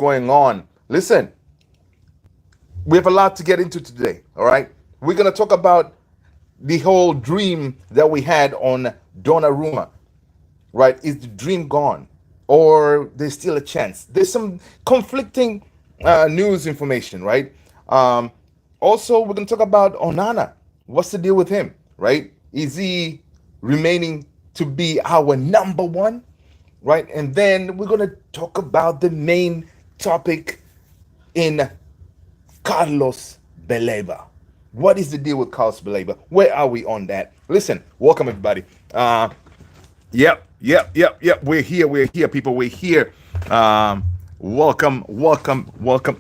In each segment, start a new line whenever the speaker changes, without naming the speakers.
going on. Listen, we have a lot to get into today. All right, we're gonna talk about the whole dream that we had on Donnarumma. Right? Is the dream gone, or there's still a chance? There's some conflicting news information, right? Um, Also, we're gonna talk about Onana. What's the deal with him? Right? Is he remaining to be our number one? Right? And then we're gonna talk about the main topic in Carlos Baleba. What is the deal with Carlos Baleba? Where are we on that? Listen, welcome everybody. Yep. We're here, people. We're here. Welcome,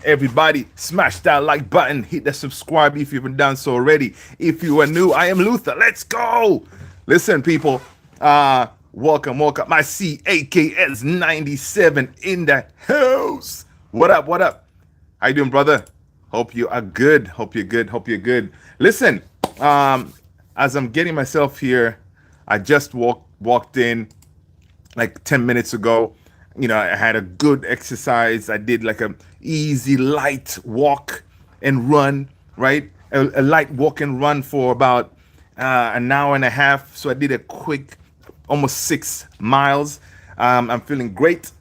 everybody. Smash that like button. Hit the subscribe if you haven't done so already. If you are new, I am Luther. Let's go. Listen, people. Welcome. I see AKS 97 in the house. What up? How you doing, brother? Hope you are good. Hope you're good. Listen, as I'm getting myself here, I just walked in like 10 minutes ago. You know, I had a good exercise. I did like a easy light walk and run, right? A light walk and run for about an hour and a half. So I did a quick, almost 6 miles. I'm feeling great,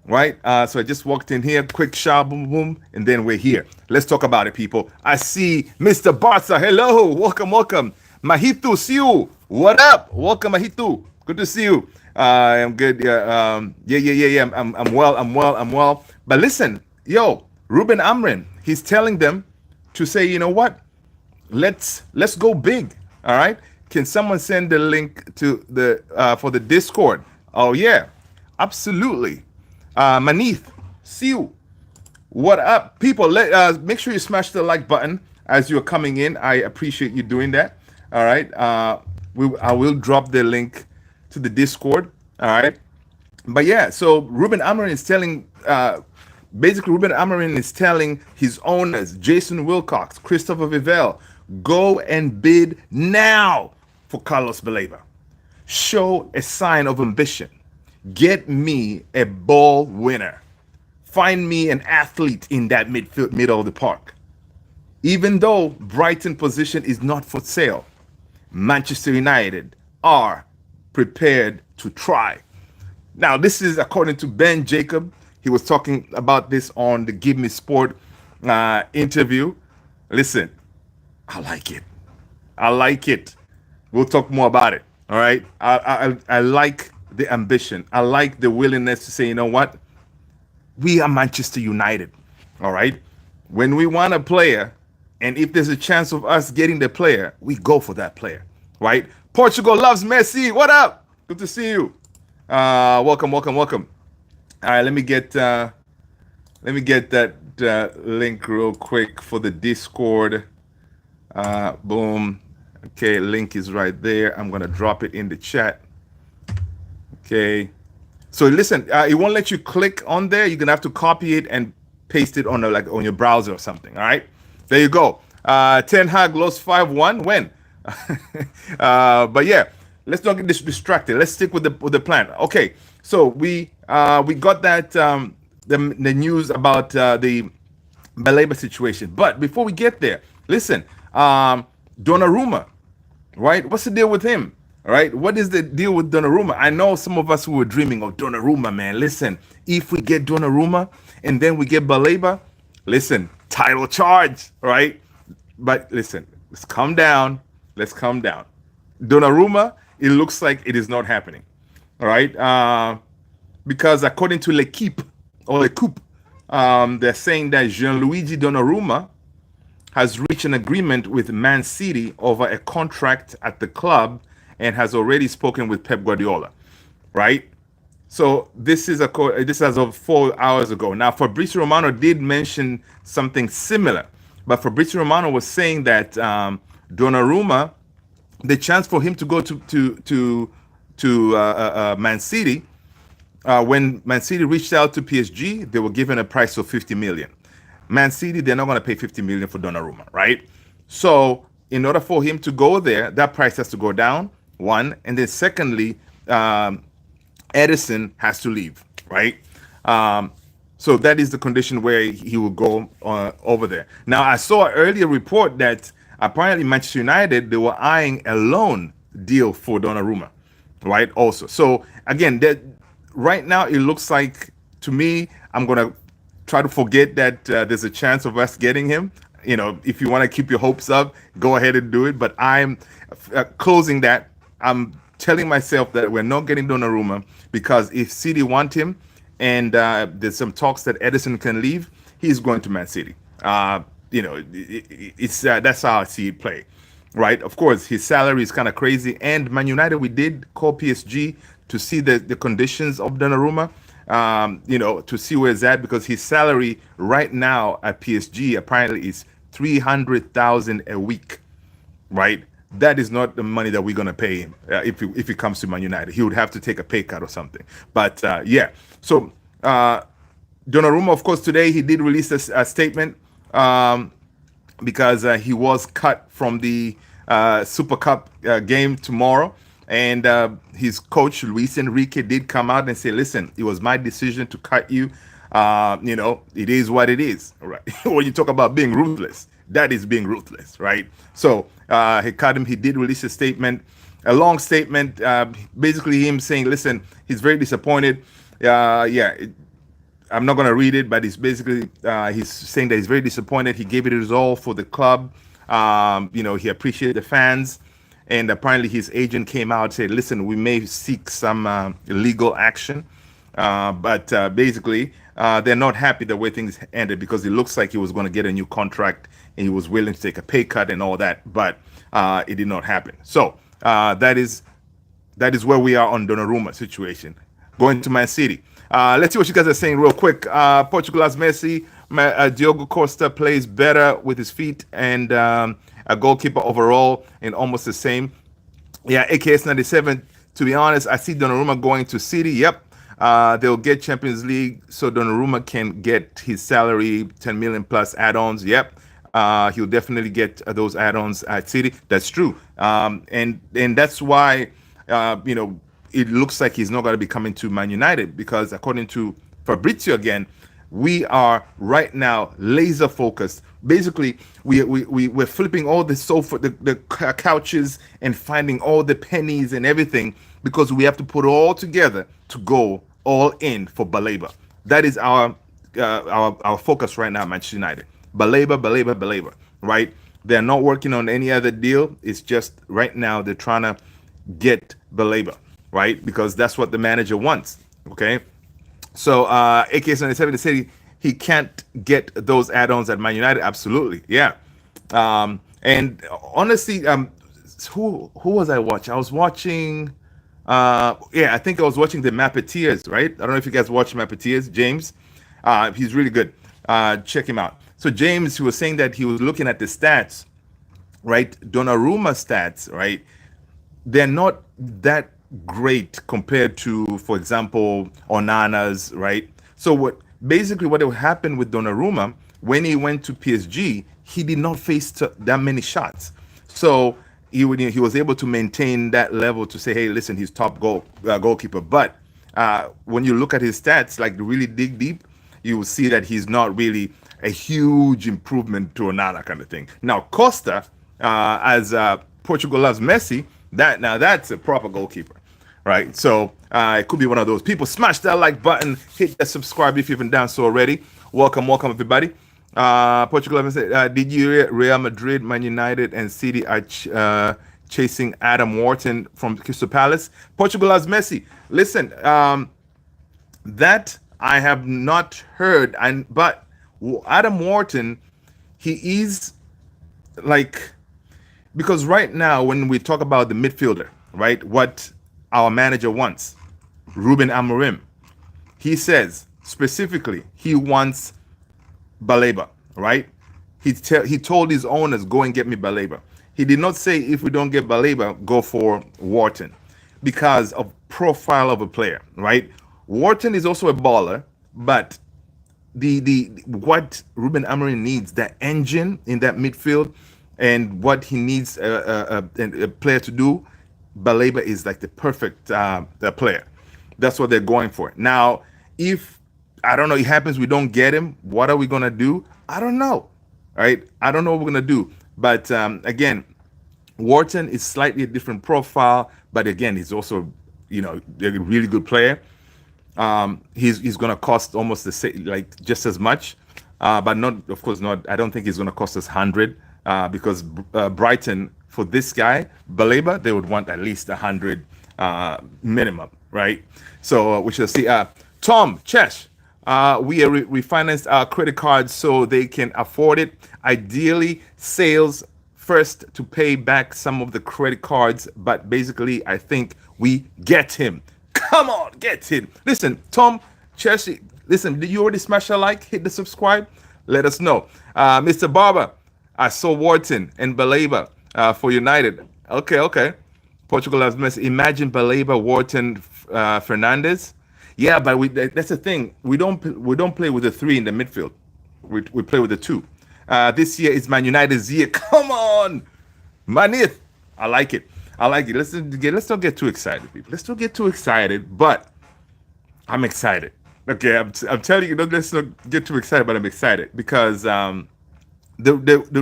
right? So I just walked in here, quick shower, boom, and then we're here. Let's talk about it, people. I see Mr. Barca. Hello, welcome. Mahitu, see you. What up? Welcome, Mahitu. Good to see you. I'm good. Yeah. I'm well. But listen, Ruben Amrin, he's telling them to say, you know what? Let's go big. All right. Can someone send the link to the for the Discord? Oh yeah, absolutely. Manith, see you. What up, people? Make sure you smash the like button as you're coming in. I appreciate you doing that. All right. I will drop the link to the Discord. All right. But yeah, so Ruben Amorim is telling his owners, Jason Wilcox, Christopher Vivell, go and bid now for Carlos Baleba. Show a sign of ambition. Get me a ball winner. Find me an athlete in that middle of the park. Even though Brighton position is not for sale, Manchester United are prepared to try. Now, this is according to Ben Jacob. He was talking about this on the Give Me Sport interview. Listen, I like it. We'll talk more about it. All right. I like the ambition. I like the willingness to say, you know what? We are Manchester United. All right. When we want a player, and if there's a chance of us getting the player, we go for that player. Right? Portugal loves Messi. What up? Good to see you. Welcome. All right, let me get that link real quick for the Discord. Boom. Okay, link is right there. I'm gonna drop it in the chat. Okay. So listen, it won't let you click on there. You're gonna have to copy it and paste it on on your browser or something. All right. There you go. Ten Hag lost 5-1. When? But yeah, let's not get distracted. Let's stick with the plan. Okay, so we got that the news about the Baleba situation. But before we get there, listen, Donnarumma, right? What's the deal with him? All right, what is the deal with Donnarumma? I know some of us who were dreaming of Donnarumma, man. Listen, if we get Donnarumma and then we get Baleba, listen, title charge, right? But listen, let's calm down. Donnarumma, it looks like it is not happening. All right. Because according to L'Equipe, they're saying that Gianluigi Donnarumma has reached an agreement with Man City over a contract at the club and has already spoken with Pep Guardiola. Right. So this is as of 4 hours ago. Now, Fabrizio Romano did mention something similar, but Fabrizio Romano was saying that Donnarumma, the chance for him to go to Man City, when Man City reached out to PSG, they were given a price of 50 million. Man City, they're not going to pay 50 million for Donnarumma, right? So in order for him to go there, that price has to go down, one, and then secondly, Edison has to leave, right? So that is the condition where he will go over there. Now, I saw an earlier report that apparently Manchester United, they were eyeing a loan deal for Donnarumma, right? Also, so again, that right now it looks like to me, I'm gonna try to forget that there's a chance of us getting him. You know, if you want to keep your hopes up, go ahead and do it. But I'm closing that. I'm telling myself that we're not getting Donnarumma because if City want him, and there's some talks that Edison can leave, he's going to Man City. You know, it's that's how I see it play, right? Of course, his salary is kind of crazy. And Man United, we did call PSG to see the conditions of Donnarumma, you know, to see where it's at because his salary right now at PSG apparently is 300,000 a week, right? That is not the money that we're going to pay him if he comes to Man United. He would have to take a pay cut or something. But yeah, so Donnarumma, of course, today he did release a statement because he was cut from the Super Cup game tomorrow. And his coach, Luis Enrique, did come out and say, listen, it was my decision to cut you. You know, it is what it is, right? When you talk about being ruthless, that is being ruthless, right? So he cut him. He did release a statement, a long statement, basically him saying, listen, he's very disappointed. I'm not going to read it, but it's basically he's saying that he's very disappointed. He gave it his all for the club. You know, he appreciated the fans. And apparently his agent came out and said, listen, we may seek some legal action. But basically, they're not happy the way things ended because it looks like he was going to get a new contract and he was willing to take a pay cut and all that. But it did not happen. So that is where we are on Donnarumma situation. Going to Man City. Let's see what you guys are saying real quick. Portugal has Messi. Diogo Costa plays better with his feet and a goalkeeper overall and almost the same. Yeah, AKS 97. To be honest, I see Donnarumma going to City. Yep. They'll get Champions League so Donnarumma can get his salary, 10 million plus add-ons. Yep. He'll definitely get those add-ons at City. That's true. And that's why, you know, it looks like he's not going to be coming to Man United because according to Fabrizio again, we are right now laser focused. Basically, we're flipping all the sofa, the couches and finding all the pennies and everything because we have to put it all together to go all in for Baleba. That is our focus right now, Manchester United. Baleba, right? They're not working on any other deal. It's just right now they're trying to get Baleba, right? Because that's what the manager wants, okay? So AK-77 said he can't get those add-ons at Man United. Absolutely, yeah. And honestly, who was I watching? I was watching, I think I was watching the Mappeteers, right? I don't know if you guys watch Mappeteers, James. He's really good. Check him out. So James, he was saying that he was looking at the stats, right? Donnarumma stats, right? They're not that great compared to, for example, Onana's, right? So what happened with Donnarumma when he went to PSG, he did not face that many shots. So he was able to maintain that level to say, hey, listen, he's top goalkeeper. But when you look at his stats, like really dig deep, you will see that he's not really a huge improvement to Onana kind of thing. Now Costa, as Portugal loves Messi, that's a proper goalkeeper. Right, so it could be one of those people. Smash that like button, hit that subscribe if you haven't done so already. Welcome everybody. Portugal said, did you hear Real Madrid, Man United, and City are chasing Adam Wharton from Crystal Palace? Portugal has Messi. Listen, that I have not heard, but Adam Wharton, he is like, because right now when we talk about the midfielder, right, what our manager wants, Ruben Amorim, he says specifically he wants Baleba, right? He told his owners, go and get me Baleba. He did not say if we don't get Baleba, go for Wharton because of profile of a player, right? Wharton is also a baller, but the what Ruben Amorim needs, the engine in that midfield, and what he needs a player to do, Baleba is like the perfect player. That's what they're going for. Now, if I don't know. It happens. We don't get him. What are we gonna do? I don't know. Right? I don't know what we're gonna do. But again, Wharton is slightly a different profile, but again, he's also, a really good player. He's gonna cost almost the same, like just as much, but not, of course, not. I don't think he's gonna cost us 100 because Brighton, for this guy Baleba, they would want at least 100 minimum, right? So we shall see. Tom Chesh, we refinanced our credit cards so they can afford it. Ideally, sales first to pay back some of the credit cards, but basically, I think we get him. Come on, get him. Listen, Tom Chesh, listen, did you already smash a like? Hit the subscribe? Let us know. Mr. Barber, I saw Wharton and Baleba for United. Okay. Portugal has missed. Imagine Baleba, Wharton, Fernandez. Yeah, but that's the thing. We don't play with the three in the midfield. We play with the two. This year is Man United's year. Come on, Manith. I like it. Let's not get too excited, people. Let's not get too excited. But I'm excited. Okay, I'm telling you, let's not get too excited. But I'm excited because the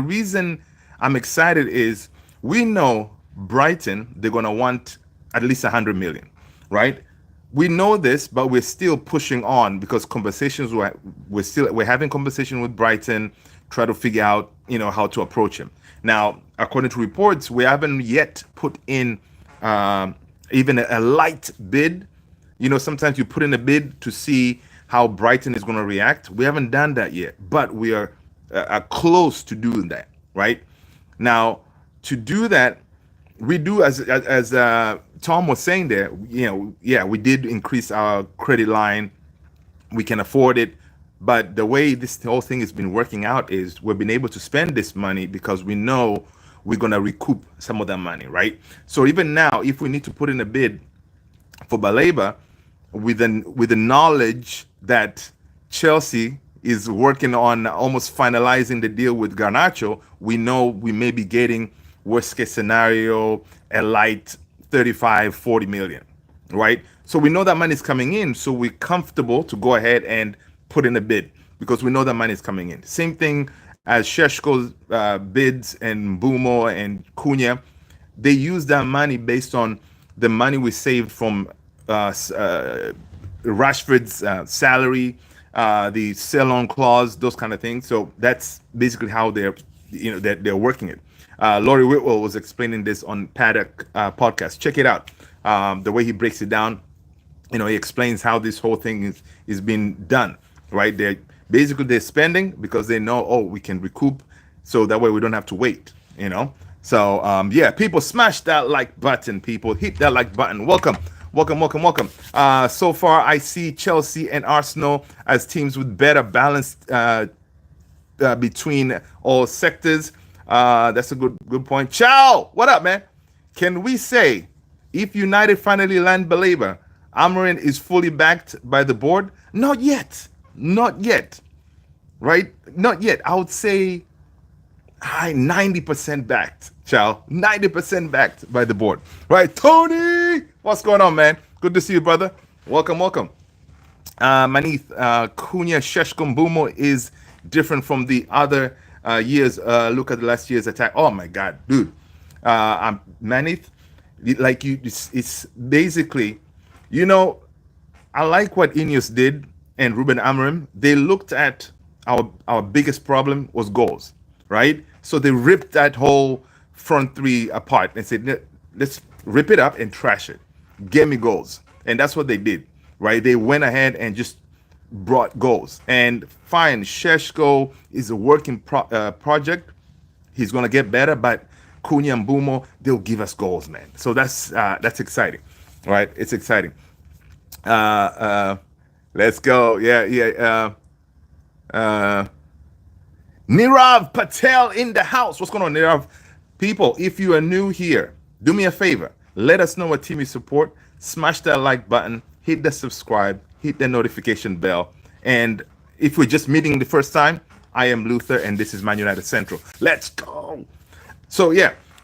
reason I'm excited is we know Brighton, they're gonna want at least 100 million, right? We know this, but we're still pushing on because conversations we're having conversation with Brighton, try to figure out how to approach him. Now, according to reports, we haven't yet put in even a light bid. Sometimes you put in a bid to see how Brighton is going to react. We haven't done that yet, but we are close to doing that, right? Now, to do that, we do as Tom was saying there. We did increase our credit line. We can afford it, but the way this whole thing has been working out is we've been able to spend this money because we know we're gonna recoup some of that money, right? So even now, if we need to put in a bid for Baleba, with the knowledge that Chelsea is working on almost finalizing the deal with Garnacho, we know we may be getting worst case scenario a light 35-40 million, right? So we know that money is coming in, so we're comfortable to go ahead and put in a bid because we know that money is coming in. Same thing as Sheshko's bids and Bumo and Cunha. They use that money based on the money we saved from Rashford's salary, the sell-on clause, those kind of things. So that's basically how they're working it. Laurie Whitwell was explaining this on Paddock podcast. Check it out. The way he breaks it down, he explains how this whole thing is being done. Right? They're spending because they know, we can recoup, so that way we don't have to wait. So people, smash that like button. People, hit that like button. Welcome. So far, I see Chelsea and Arsenal as teams with better balance between all sectors. That's a good point. Ciao! What up, man? Can we say if United finally land Baleba, Amorim is fully backed by the board? Not yet. Right? Not yet. I would say 90% backed. Ciao. 90% backed by the board. Right? Tony! What's going on, man? Good to see you, brother. Welcome. Manith, Cunha, Sheshko, Mbumo is different from the other years. Look at the last year's attack. Oh my God, dude. Manith, it's basically, I like what Ineos did and Ruben Amorim. They looked at our biggest problem was goals, right? So they ripped that whole front three apart and said, let's rip it up and trash it. Get me goals. And that's what they did, right? They went ahead and just brought goals. And fine, Sheshko is a working project. He's going to get better, but Cunha and Bumo, they'll give us goals, man. So that's exciting, right? It's exciting. Let's go. Nirav Patel in the house. What's going on, Nirav? People, if you are new here, do me a favor. Let us know what team you support. Smash that like button. Hit the subscribe. Hit the notification bell. And if we're just meeting the first time, I am Luther, and this is Man United Central. Let's go. So,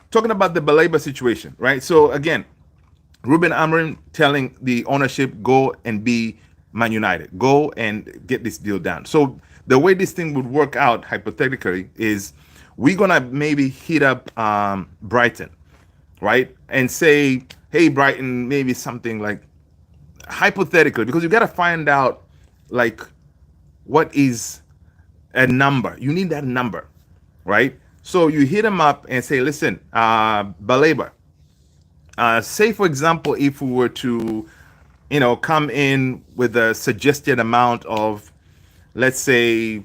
talking about the Baleba situation, right? So, again, Ruben Amorim telling the ownership, go and be Man United. Go and get this deal done. So the way this thing would work out hypothetically is we're gonna maybe hit up Brighton, right? And say, hey Brighton, maybe something like hypothetically, because you gotta find out like what is a number. You need that number, right? So you hit them up and say, listen, Baleba, say for example, if we were to, come in with a suggested amount of, let's say,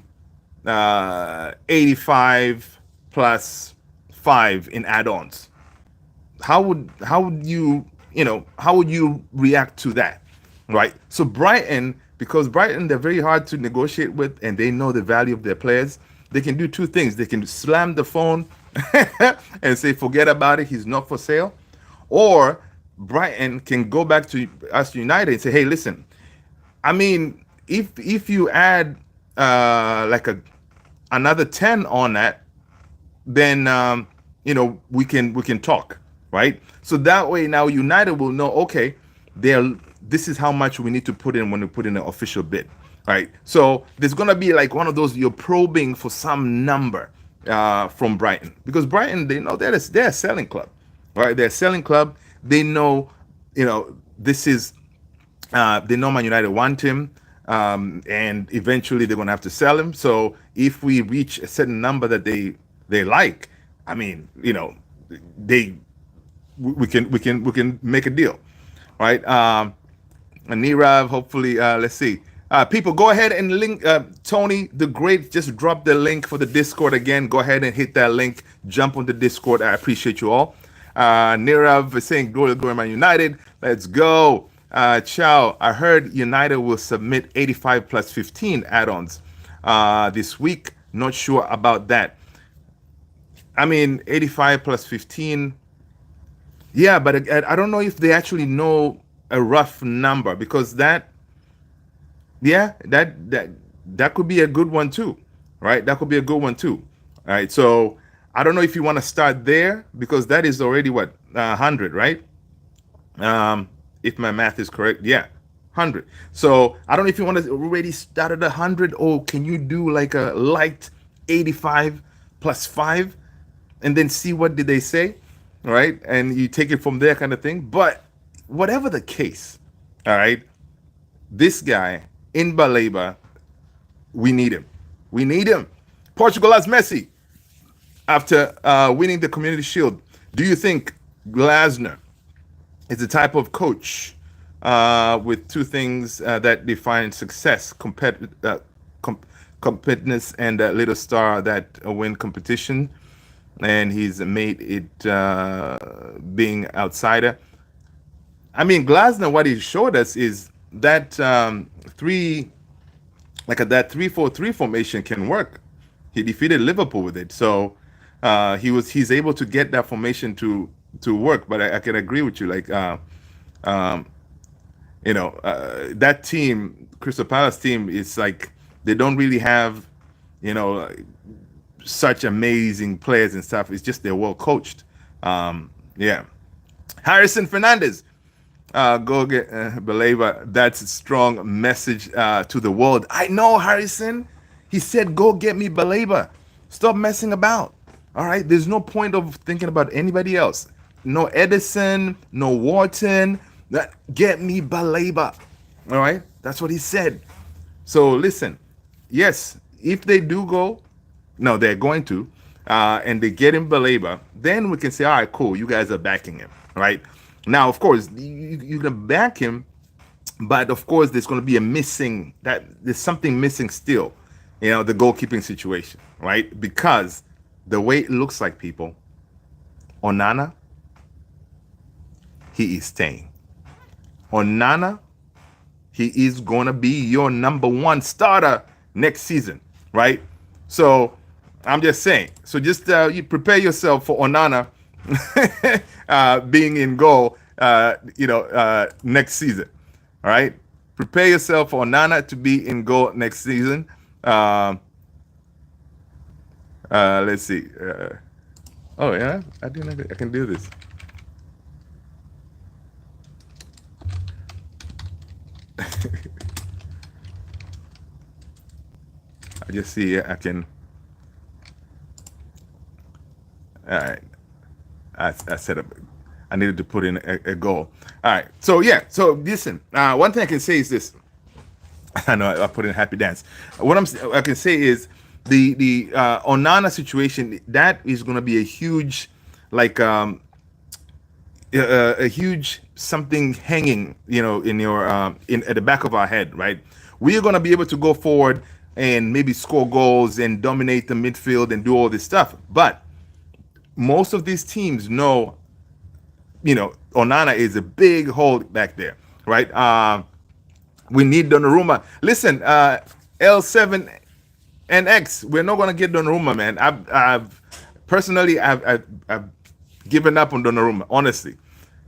85 plus 5 in add-ons. How would you react to that, right? So Brighton, because Brighton, they're very hard to negotiate with, and they know the value of their players. They can do two things. They can slam the phone and say, forget about it, he's not for sale. Or Brighton can go back to us United and say, hey, listen, I mean, if you add like another 10 on that, then we can talk, right? So that way now United will know, okay, this is how much we need to put in when we put in an official bid, right? So there's gonna be like one of those, you're probing for some number from Brighton, because Brighton, they know they're a selling club, right? They're a selling club. They know, this is they know Man United want him, and eventually they're gonna have to sell him. So if we reach a certain number that they like, I mean, we can make a deal, right? Nirav, hopefully, let's see. People, go ahead and link. Tony the Great just dropped the link for the Discord again. Go ahead and hit that link. Jump on the Discord. I appreciate you all. Nirav is saying, "Go Man United. Let's go." Ciao. I heard United will submit 85 plus 15 add-ons this week. Not sure about that. I mean, 85 plus 15. Yeah, but I don't know if they actually know a rough number, because that could be a good one too, right? That could be a good one too. All right. So I don't know if you want to start there, because that is already what, 100, right? If my math is correct, yeah, 100. So I don't know if you want to already start at 100, or can you do like a light 85 plus 5 and then see what did they say, right? And you take it from there, kind of thing. But whatever the case, all right, this guy in Baleba, we need him. We need him. Portugal has Messi after winning the Community Shield. Do you think Glasner is the type of coach with two things that define success: competitiveness and a little star that win competition? And he's made it being outsider. I mean, Glasner, what he showed us is that that 3-4-3 formation can work. He defeated Liverpool with it, so he's able to get that formation to work. But I can agree with you, like that team, Crystal Palace team, is like they don't really have such amazing players and stuff. It's just they're well coached. Yeah. Harrison Fernandez, go get Baleba. That's a strong message to the world. I know, Harrison. He said, go get me Baleba. Stop messing about. All right. There's no point of thinking about anybody else. No Edison, no Wharton. Get me Baleba. All right. That's what he said. So listen, yes, if they do go, no, they're going to, and they get him Baleba, then we can say, all right, cool, you guys are backing him, right? Now, of course, you can back him, but of course, there's going to be there's something missing still, the goalkeeping situation, right? Because the way it looks like, people, Onana, he is staying. Onana, he is going to be your number one starter next season, right? So I'm just saying. So just you prepare yourself for Onana being in goal, next season. All right. Prepare yourself for Onana to be in goal next season. Let's see. Oh yeah, I can do this. just see I can. All right. I set up. I needed to put in a goal. All right. So yeah. So listen. One thing I can say is this. I know I put in happy dance. I can say is the Onana situation. That is going to be a huge, like a huge something hanging, in your in at the back of our head, right? We are going to be able to go forward and maybe score goals and dominate the midfield and do all this stuff, but most of these teams know, Onana is a big hole back there, right? We need Donnarumma. Listen, L7 and X, we're not gonna get Donnarumma, man. I've personally, I've given up on Donnarumma. Honestly,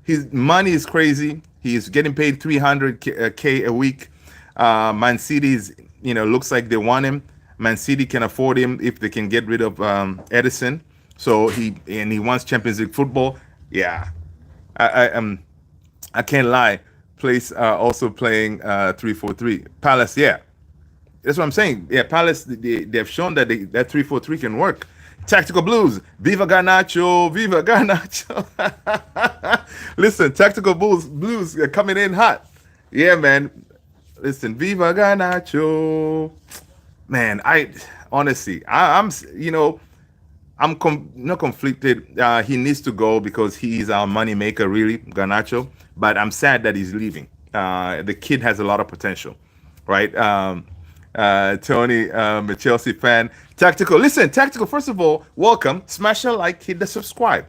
his money is crazy. He's getting paid 300k a week. Man City's, looks like they want him. Man City can afford him if they can get rid of Edison. So he wants Champions League football. Yeah, I can't lie. Place also playing 3-4-3. Palace, yeah, that's what I'm saying. Yeah, Palace, they've shown that that 3-4-3 can work. Tactical Blues, Viva Garnacho, Viva Garnacho. Listen, Tactical Blues are coming in hot. Yeah, man. Listen, Viva Garnacho. Man, I'm not conflicted. He needs to go because he's our money maker, really, Garnacho. But I'm sad that he's leaving. The kid has a lot of potential, right? Tony, I'm a Chelsea fan. Tactical, listen, Tactical, first of all, welcome. Smash a like, hit the subscribe.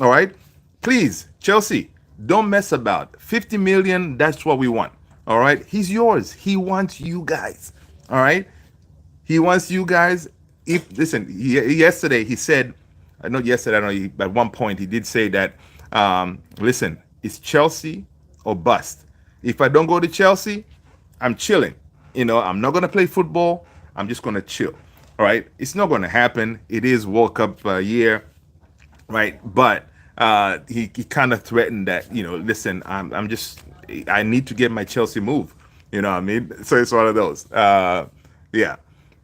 All right? Please, Chelsea, don't mess about. 50 million, that's what we want. All right? He's yours. He wants you guys. All right? He wants you guys. Yesterday he said, not yesterday, I don't know, at one point he did say that, listen, it's Chelsea or bust. If I don't go to Chelsea, I'm chilling. I'm not going to play football. I'm just going to chill. All right. It's not going to happen. It is World Cup year. Right. But he kind of threatened that, listen, I need to get my Chelsea move. You know what I mean? So it's one of those. Yeah.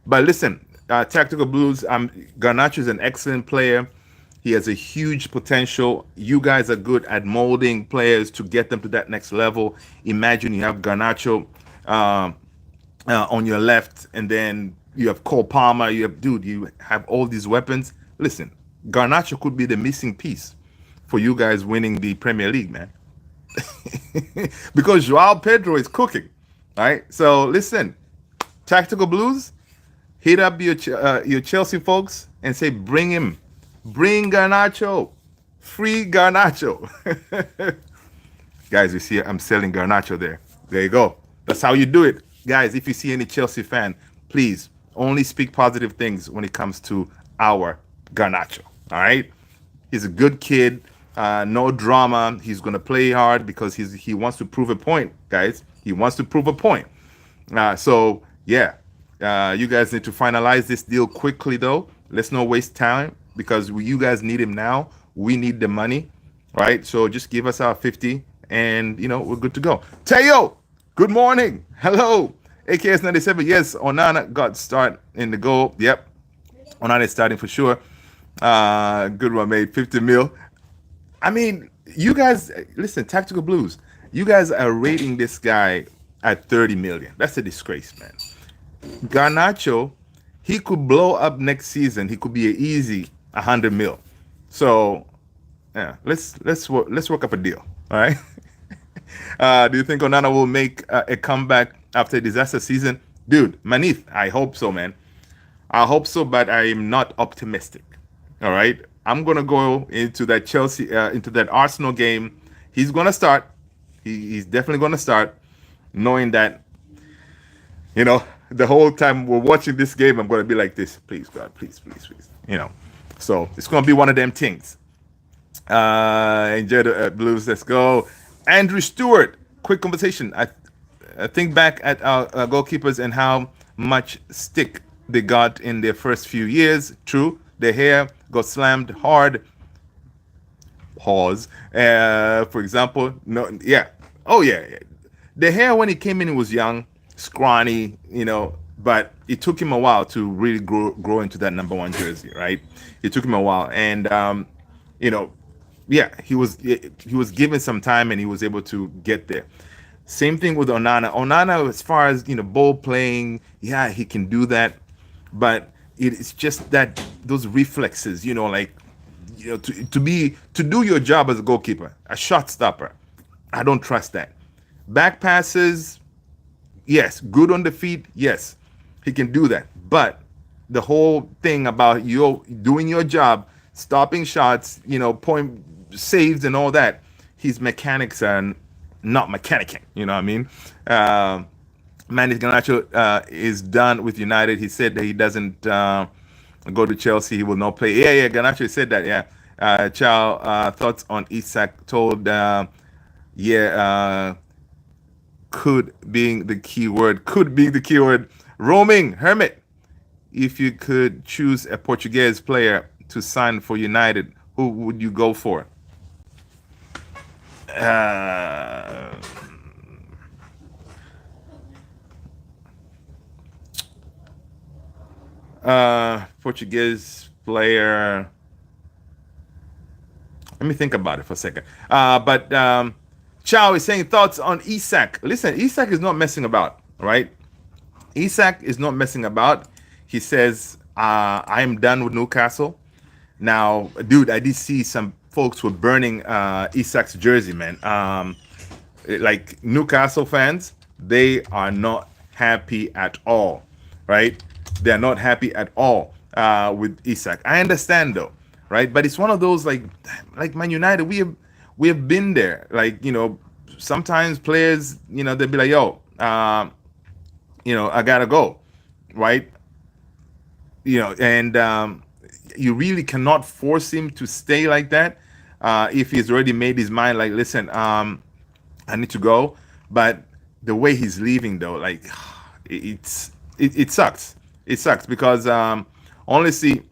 But listen, Tactical Blues, Garnacho is an excellent player. He has a huge potential. You guys are good at molding players to get them to that next level. Imagine you have Garnacho on your left, and then you have Cole Palmer. You have all these weapons. Listen, Garnacho could be the missing piece for you guys winning the Premier League, man. Because Joao Pedro is cooking. All right. So listen, Tactical Blues, hit up your Chelsea folks and say, bring him. Bring Garnacho. Free Garnacho. Guys, you see I'm selling Garnacho there. There you go. That's how you do it. Guys, if you see any Chelsea fan, please only speak positive things when it comes to our Garnacho. All right? He's a good kid. No drama. He's going to play hard because he wants to prove a point, guys. He wants to prove a point. So, yeah. You guys need to finalize this deal quickly, though. Let's not waste time because you guys need him now. We need the money, right? So just give us our 50 and, we're good to go. Teo, good morning. Hello. AKS 97. Yes, Onana got start in the goal. Yep. Onana is starting for sure. Good one, mate. 50 mil. I mean, you guys, listen, Tactical Blues, you guys are rating this guy at 30 million. That's a disgrace, man. Garnacho, he could blow up next season. He could be an easy 100 mil. So, yeah, let's work up a deal. All right. Do you think Onana will make a comeback after a disaster season, dude? Manith, I hope so, man. I hope so, but I am not optimistic. All right. I'm gonna go into that into that Arsenal game. He's gonna start. He's definitely gonna start, knowing that, the whole time we're watching this game, I'm going to be like this. Please, God, please. So it's going to be one of them things. Enjoy the Blues. Let's go. Andrew Stewart, quick conversation. I think back at our goalkeepers and how much stick they got in their first few years. True. Their hair got slammed hard. Pause. For example, no, yeah. Oh, yeah. The hair when he came in, he was young, scrawny, but it took him a while to really grow into that number one jersey, right? It took him a while, and you know, yeah, he was given some time and he was able to get there. Same thing with Onana. Onana, as far as ball playing, yeah, he can do that, but it's just that those reflexes, like to do your job as a goalkeeper, a shot stopper. I don't trust that. Back passes, yes. Good on the feet, yes, he can do that. But the whole thing about you doing your job, stopping shots, point saves and all that, his mechanics are not mechanicking. You know what I mean? Manny Garnacho is done with United. He said that he doesn't go to Chelsea. He will not play. Yeah, Garnacho said that. Yeah. Chow, thoughts on Isak told, yeah, could being the key word. Could be the key word. Roaming Hermit. If you could choose a Portuguese player to sign for United, who would you go for? Uh, Portuguese player. Let me think about it for a second. But Chow is saying thoughts on Isak. Listen, Isak is not messing about, right? Isak is not messing about. He says, I am done with Newcastle. Now, dude, I did see some folks were burning Isak's jersey, man. Like Newcastle fans, they are not happy at all, right? They're not happy at all with Isak. I understand though, right? But it's one of those like Man United. We have been there. Like sometimes players, they'll be like, "Yo, I gotta go," right? And you really cannot force him to stay like that if he's already made his mind. Like, listen, I need to go. But the way he's leaving, though, like it sucks. It sucks because honestly,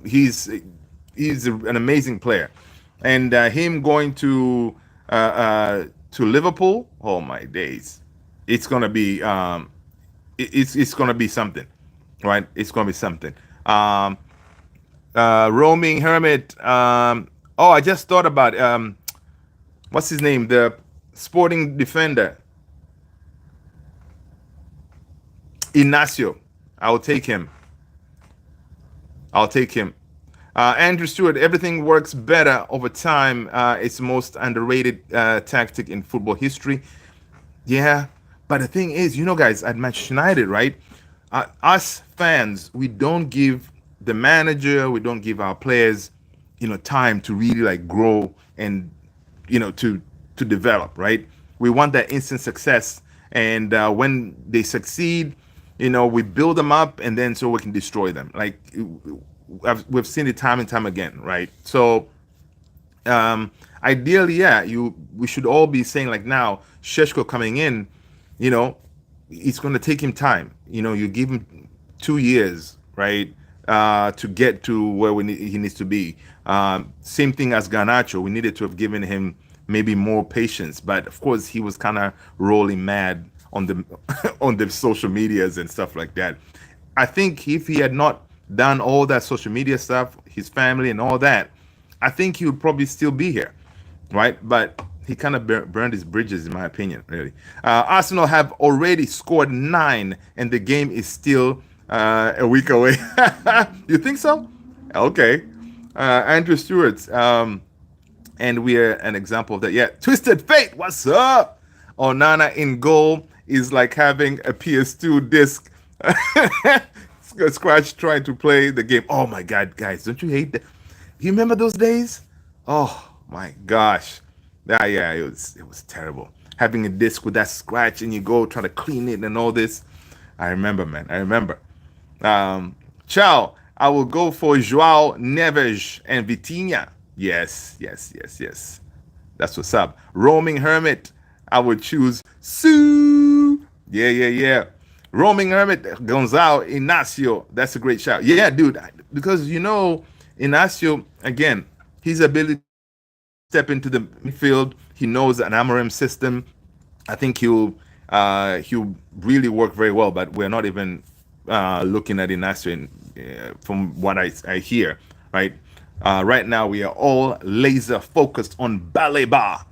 he's an amazing player, and him going to Liverpool, oh my days, it's gonna be it's gonna be something, right? It's gonna be something. Roaming Hermit. Oh, I just thought about what's his name, the Sporting defender, Inacio. I'll take him. I'll take him. Andrew Stewart, everything works better over time. It's the most underrated tactic in football history. Yeah, but the thing is, guys, at Manchester United, right? Us fans, we don't give the manager, we don't give our players, time to really like grow and, to develop, right? We want that instant success, and when they succeed, we build them up, and then so we can destroy them. Like we've seen it time and time again, right? So ideally, yeah, we should all be saying like now, Sheshko coming in, it's going to take him time. You give him 2 years, right, to get to where he needs to be. Same thing as Garnacho. We needed to have given him maybe more patience, but of course he was kind of rolling mad on the on the social medias and stuff like that. I think if he had not done all that social media stuff, his family and all that, I think he would probably still be here, right? But he kind of burned his bridges, in my opinion, really. Arsenal have already scored 9, and the game is still a week away. You think so? Okay. Andrew Stewart, and we are an example of that. Yeah, Twisted Fate, what's up? Onana in goal is like having a PS2 disc. Scratch trying to play the game. Oh my God, guys, don't you hate that? You remember those days? Oh my gosh. Yeah, it was terrible. Having a disc with that scratch and you go try to clean it and all this. I remember, man. I remember. Ciao. I will go for Joao Neves and Vitinha. Yes. That's what's up. Roaming Hermit. I would choose Sue. Yeah. Roaming Hermit, Gonzalo Inacio. That's a great shout. Yeah, dude. Because Inacio, again, his ability to step into the midfield. He knows an AMORIM'S system. I think he'll he'll really work very well. But we're not even looking at Inacio from what I hear, right? Right now, we are all laser focused on Baleba.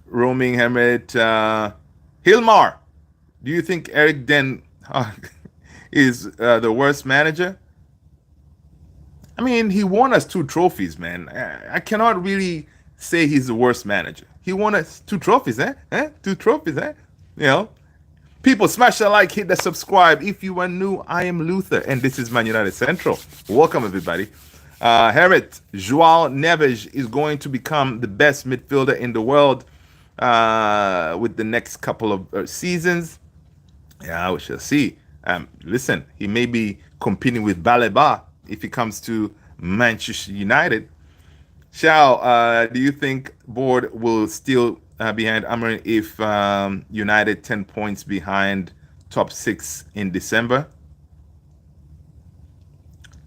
Roaming Hermit, Hilmar. Do you think Eric Den is the worst manager? I mean, he won us 2 trophies, man. I cannot really say he's the worst manager. He won us 2 trophies, eh? 2 trophies, eh? You know, people, smash the like, hit the subscribe. If you are new, I am Luther, and this is Man United Central. Welcome, everybody. Hermit, Joao Neves is going to become the best midfielder in the world with the next couple of seasons. Yeah, we shall see. Listen, he may be competing with Baleba if he comes to Manchester United. Shao, do you think board will still behind Amorim if United 10 points behind top 6 in December?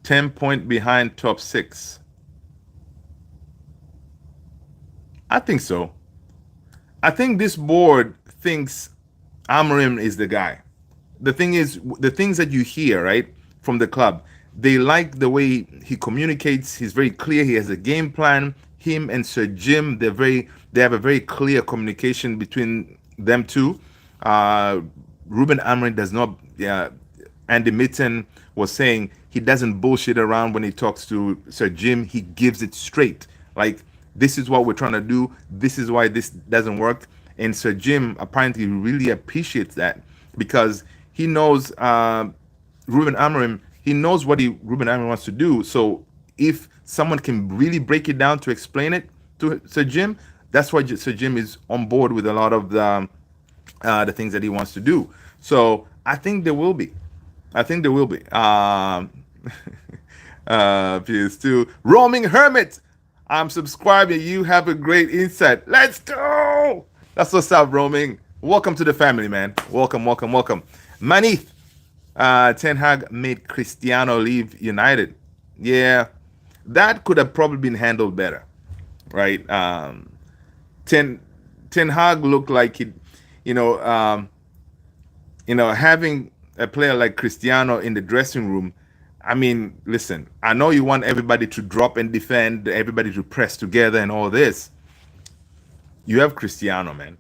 10 point behind top 6. I think so. I think this board thinks Amorim is the guy. The thing is, the things that you hear, right, from the club, they like the way he communicates. He's very clear. He has a game plan. Him and Sir Jim, they have a very clear communication between them two. Ruben Amorim does not. Andy Mitten was saying he doesn't bullshit around when he talks to Sir Jim. He gives it straight. Like, this is what we're trying to do. This is why this doesn't work. And Sir Jim apparently really appreciates that because he knows Ruben Amorim. He knows what Ruben Amorim wants to do. So if someone can really break it down to explain it to Sir Jim, that's why Sir Jim is on board with a lot of the things that he wants to do. So I think there will be. PS2 Roaming Hermit. I'm subscribing. You have a great insight. Let's go. That's what's up, Roaming. Welcome to the family, man. Welcome. Manith. Ten Hag made Cristiano leave United. Yeah, that could have probably been handled better, right? Ten Hag looked like it, having a player like Cristiano in the dressing room. I mean, listen, I know you want everybody to drop and defend, everybody to press together and all this. You have Cristiano, man.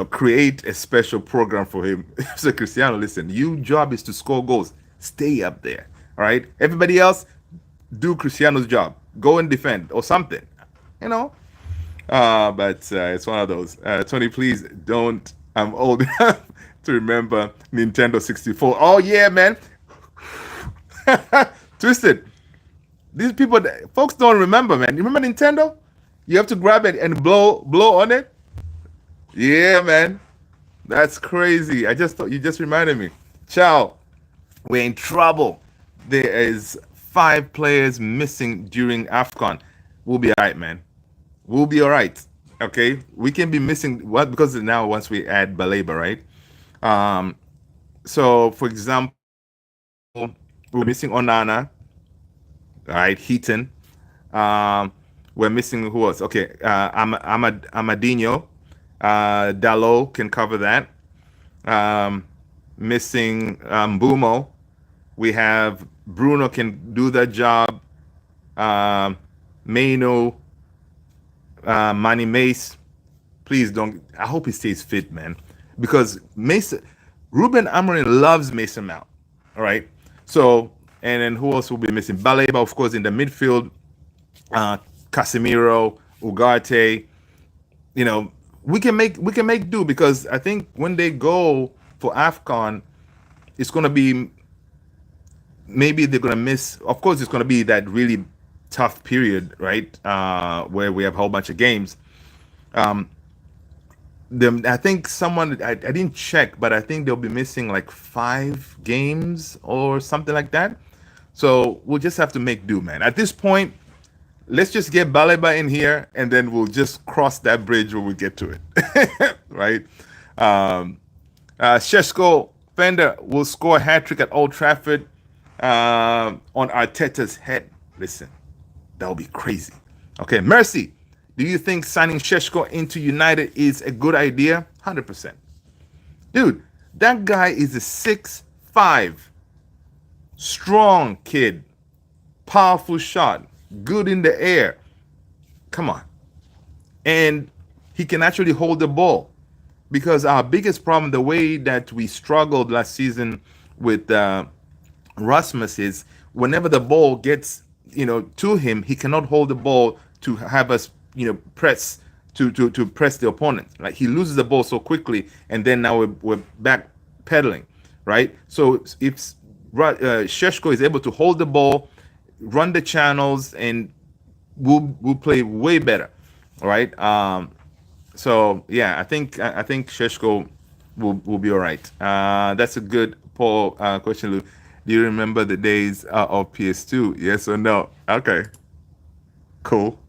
Create a special program for him. So Cristiano, listen, your job is to score goals. Stay up there, all right? Everybody else, do Cristiano's job. Go and defend or something, But it's one of those. Tony, please don't. I'm old enough to remember Nintendo 64. Oh, yeah, man. Twisted. These people, folks don't remember, man. You remember Nintendo? You have to grab it and blow on it. Yeah, man. That's crazy. I just thought you just reminded me. Ciao. We're in trouble. There is 5 players missing during AFCON. We'll be all right, man. We'll be all right. Okay? We can be missing what because now once we add Baleba, right? So for example, we're missing Onana. All right, Heaton. We're missing who else? Okay, Amadinho. Dalot can cover that. Missing Mbumo. We have Bruno can do that job. Maino, Manny Mace. Please don't. I hope he stays fit, man, because Ruben Amorim loves Mason Mount. All right. So, and then who else will be missing? Baleba, of course, in the midfield. Casemiro, Ugarte. We can make do because I think when they go for AFCON, it's gonna be maybe they're gonna miss. Of course, it's gonna be that really tough period, right? Where we have a whole bunch of games. I think I didn't check, but I think they'll be missing like 5 games or something like that. So we'll just have to make do, man. At this point, let's just get Baleba in here, and then we'll just cross that bridge when we get to it, right? Sheshko Fender will score a hat-trick at Old Trafford on Arteta's head. Listen, that would be crazy. Okay, Mercy, do you think signing Sheshko into United is a good idea? 100%. Dude, that guy is a 6'5", strong kid, powerful shot, good in the air. Come on. And he can actually hold the ball. Because our biggest problem, the way that we struggled last season with Rasmus, is whenever the ball gets to him, he cannot hold the ball to have us press to press the opponent. Like, he loses the ball so quickly, and then now we're back pedaling, right? So if Sheshko is able to hold the ball, run the channels, and we'll play way better, right? So yeah, I think Sheshko will be all right. That's a good poll question, Lou. Do you remember the days of PS2? Yes or no? Okay, cool.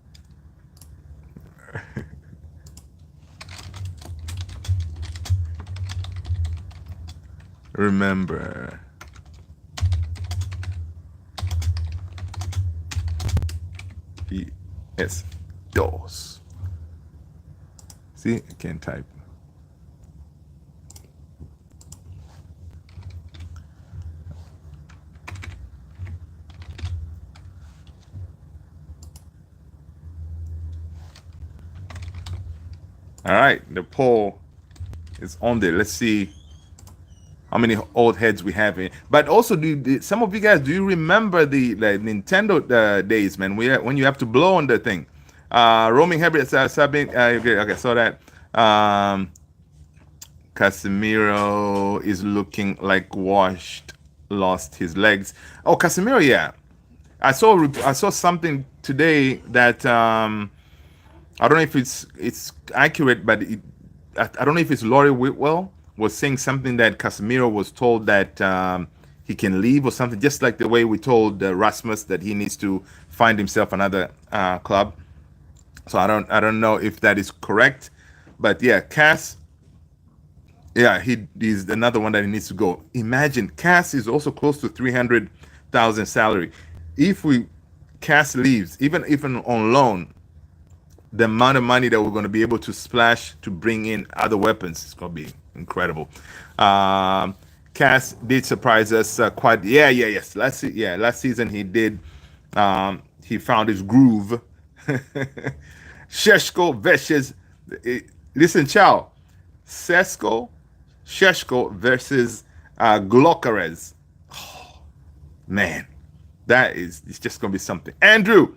Remember. PS2. See, I can't type. All right, the poll is on there. Let's see how many old heads we have in. But also, some of you guys, do you remember the Nintendo days, man? When you have to blow on the thing. Roaming habits subbing. Okay, saw that. Casemiro is looking like washed, lost his legs. Oh, Casemiro, yeah. I saw something today that I don't know if it's accurate, but I don't know if it's Laurie Whitwell was saying something that Casemiro was told that he can leave or something, just like the way we told Rasmus that he needs to find himself another club. So I don't know if that is correct, but yeah, Cass, yeah, he's another one that he needs to go. Imagine Cass is also close to 300,000 salary. If Cass leaves, even on loan, the amount of money that we're going to be able to splash to bring in other weapons is going to be incredible. Cass did surprise us quite. Yes. Last season he did. He found his groove. Sheshko versus. Listen, Chow. Sheshko versus Glockerez. Oh, man, it's just going to be something. Andrew.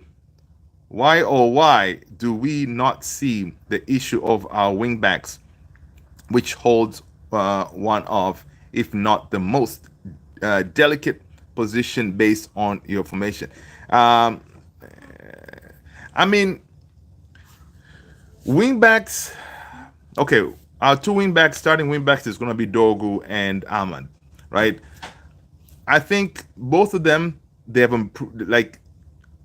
Why do we not see the issue of our wingbacks, which holds one of, if not the most delicate position based on your formation? I mean, wingbacks. Okay, our two wingbacks, starting wingbacks, is going to be Dorgu and Ahmad, right? I think both of them, they have improved. Like,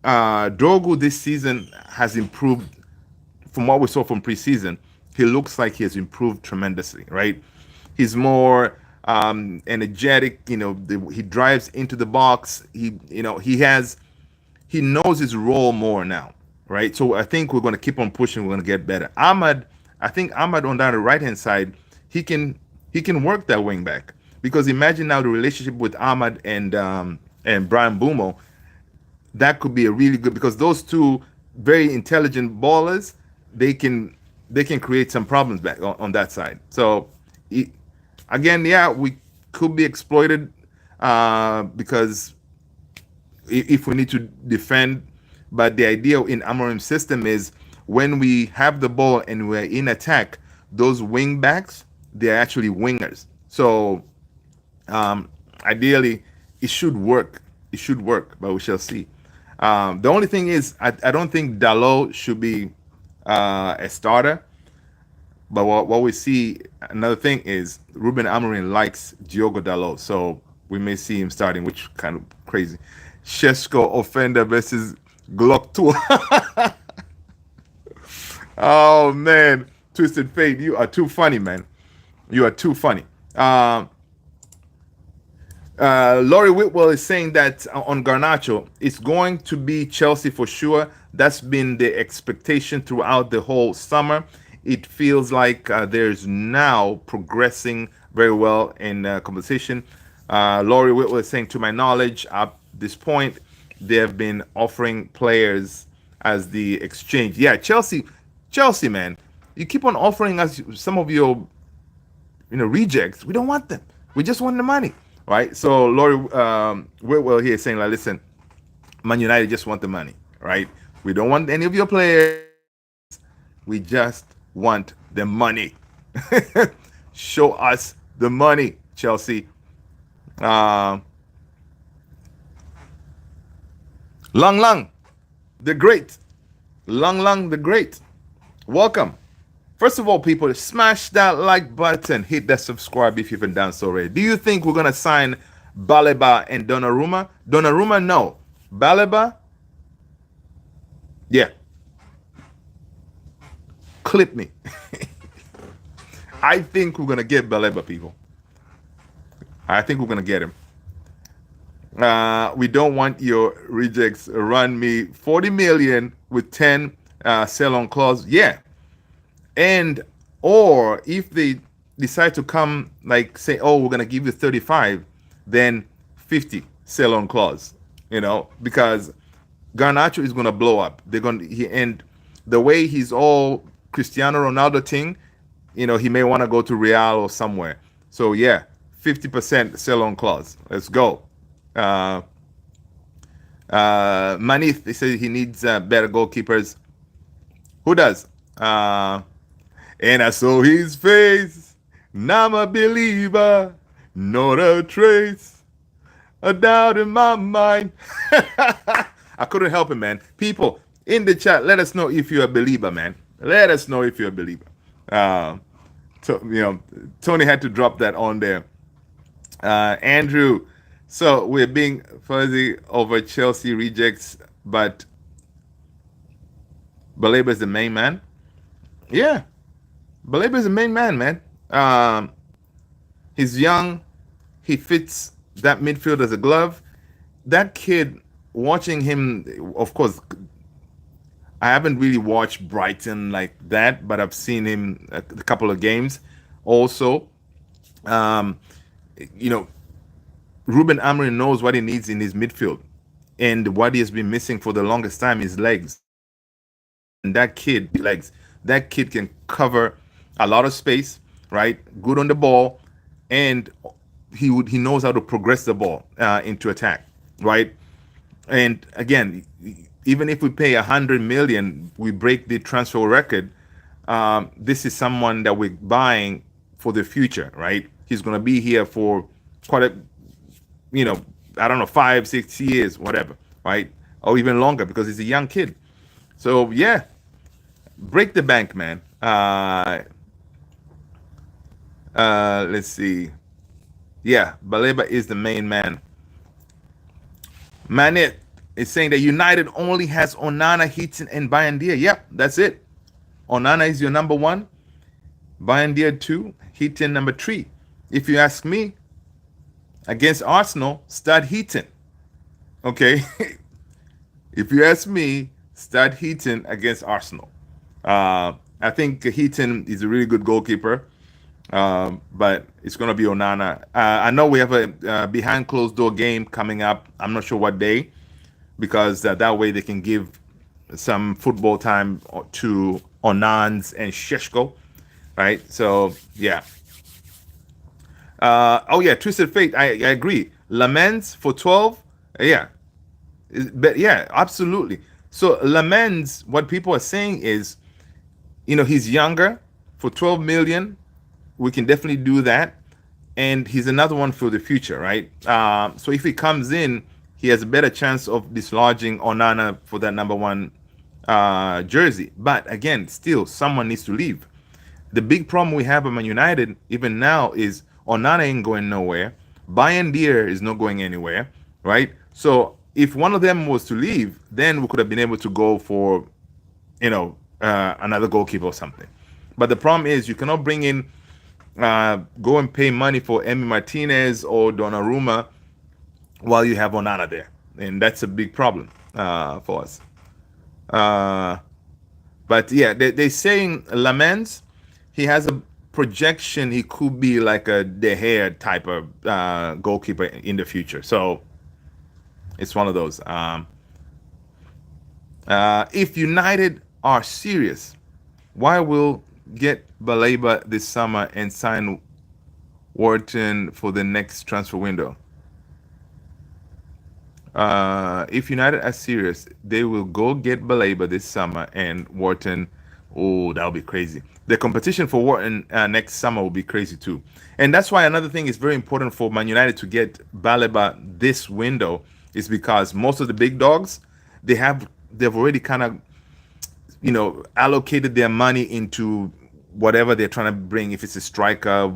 Dorgu this season has improved from what we saw from preseason. He looks like he has improved tremendously, right? He's more energetic. He drives into the box. He knows his role more now, right? So I think we're going to keep on pushing. We're going to get better. Ahmad, I think Ahmad on that right hand side, he can work that wing back, because imagine now the relationship with Ahmad and Brian Bumo. That could be a really good, because those two very intelligent ballers, they can create some problems back on that side. So again, yeah, we could be exploited because if we need to defend. But the idea in AMORIM'S system is when we have the ball and we're in attack, those wing backs, they're actually wingers. So ideally, it should work. It should work, but we shall see. The only thing is, I don't think Dalot should be a starter. But what we see, another thing is Ruben Amorim likes Diogo Dalot, so we may see him starting, which kind of crazy. Sheshko offender versus Glock 2. Oh man, Twisted Fate, you are too funny, man. You are too funny. Laurie Whitwell is saying that on Garnacho, it's going to be Chelsea for sure. That's been the expectation throughout the whole summer. it feels like there's now progressing very well in competition. Laurie Whitwell is saying, to my knowledge, at this point, they have been offering players as the exchange. Yeah, Chelsea, man, you keep on offering us some of your rejects. We don't want them. We just want the money, right? So Laurie Whitwell here is saying, like, listen, Man United just want the money, right? We don't want any of your players. We just want the money. Show us the money, Chelsea. Lang Lang, the great. Lang Lang, the great. Welcome. First of all, people, smash that like button. Hit that subscribe if you haven't done so already. Do you think we're going to sign Baleba and Donnarumma? Donnarumma, no. Baleba, yeah. Clip me. I think we're going to get Baleba, people. I think we're going to get him. We don't want your rejects. Run me 40 million with 10 sell-on clause. Yeah. And or if they decide to come, like, say, oh, we're going to give you 35, then 50 sell-on clause, because Garnacho is going to blow up. And the way he's all Cristiano Ronaldo thing, he may want to go to Real or somewhere. So yeah, 50% sell-on clause. Let's go. Manith, they say he needs better goalkeepers. Who does? And I saw his face. Now I'm a believer, not a trace, a doubt in my mind. I couldn't help it, man. People in the chat, let us know if you're a believer, man. Let us know if you're a believer. Tony had to drop that on there. Andrew, so we're being fuzzy over Chelsea rejects, but Baleba is the main man. Yeah, Baleba is the main man, man. He's young. He fits that midfield as a glove. That kid, watching him, of course, I haven't really watched Brighton like that, but I've seen him a couple of games also. Ruben Amorim knows what he needs in his midfield, and what he has been missing for the longest time is legs. And that kid can cover a lot of space, right? Good on the ball, and he knows how to progress the ball into attack, right? And again, even if we pay 100 million, we break the transfer record. This is someone that we're buying for the future, right? He's going to be here for quite a, I don't know, 5-6 years, whatever, right? Or even longer, because he's a young kid. So yeah, break the bank, man. Let's see. Yeah, Baleba is the main man. Manit is saying that United only has Onana, Heaton, and Bayandia. Yep, that's it. Onana is your number 1, Bayandia 2, Heaton number 3. If you ask me, against Arsenal, start Heaton. Okay? If you ask me, start Heaton against Arsenal. I think Heaton is a really good goalkeeper, but it's going to be Onana. I know we have a behind closed door game coming up. I'm not sure what day, because that way they can give some football time to Onans and Sheshko, right? So yeah. Twisted Fate. I agree. Lamens for 12. Yeah, but yeah, absolutely. So Lamens, what people are saying is, he's younger. For 12 million, we can definitely do that, and he's another one for the future, right? So if he comes in, he has a better chance of dislodging Onana for that number 1 jersey. But again, still, someone needs to leave. The big problem we have at Man United, even now, is Onana ain't going nowhere. Bayandia is not going anywhere, right? So if one of them was to leave, then we could have been able to go for, another goalkeeper or something. But the problem is you cannot bring in, go and pay money for Emi Martinez or Donnarumma while you have Onana there. And that's a big problem for us. But yeah, they're saying Lamens, he has a projection. He could be like a De Gea type of goalkeeper in the future. So it's one of those. If United are serious, why will get Baleba this summer and sign Wharton for the next transfer window? If United are serious, they will go get Baleba this summer and Wharton. Oh, that'll be crazy. The competition for Wharton next summer will be crazy too. And that's why another thing is very important for Man United to get Baleba this window is because most of the big dogs they've already kind of allocated their money into whatever they're trying to bring. If it's a striker,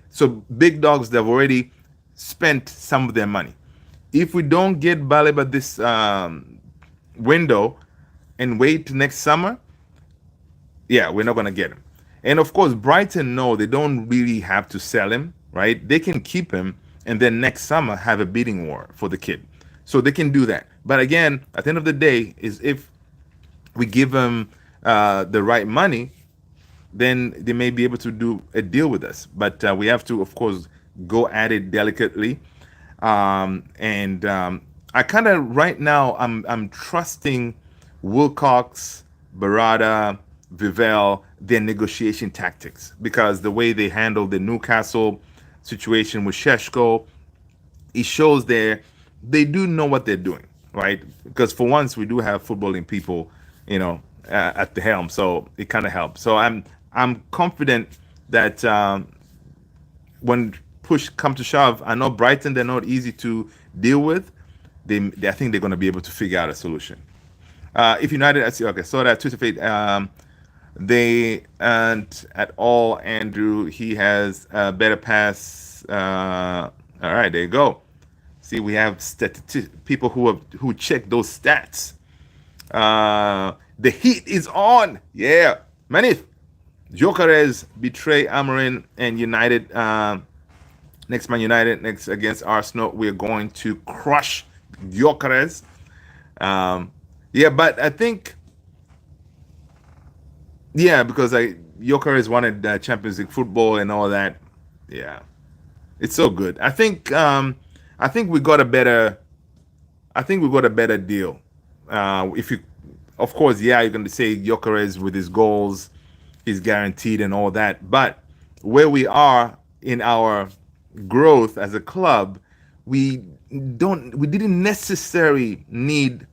so big dogs they've already spent some of their money. If we don't get Baleba this window and wait next summer, yeah, we're not gonna get him. And of course, Brighton know they don't really have to sell him, right? They can keep him and then next summer have a bidding war for the kid. So they can do that. But again, at the end of the day, is if we give them the right money, then they may be able to do a deal with us. But we have to, of course, go at it delicately. And I kind of right now I'm trusting Wilcox, Barada, Vivell, their negotiation tactics because the way they handled the Newcastle situation with Sheshko, it shows they do know what they're doing, right? Because for once we do have footballing people, at the helm, so it kind of helps. So I'm confident that when push come to shove, I know Brighton they're not easy to deal with. I think they're going to be able to figure out a solution. If United, I see. Okay, so that Twitter feed, they aren't at all. Andrew, he has a better pass. All right, there you go. See, we have people who check those stats. The heat is on. Yeah, Manif. Jokeres betray Amorim and United. Next Man United, next against Arsenal. We're going to crush Jokeres. Yeah, but I think, yeah, because Jokeres wanted Champions League football and all that. Yeah, it's so good. I think we got a better. I think we got a better deal. If you, of course, yeah, you're going to say Jokeres with his goals, he's guaranteed and all that. But where we are in our growth as a club, we didn't necessarily need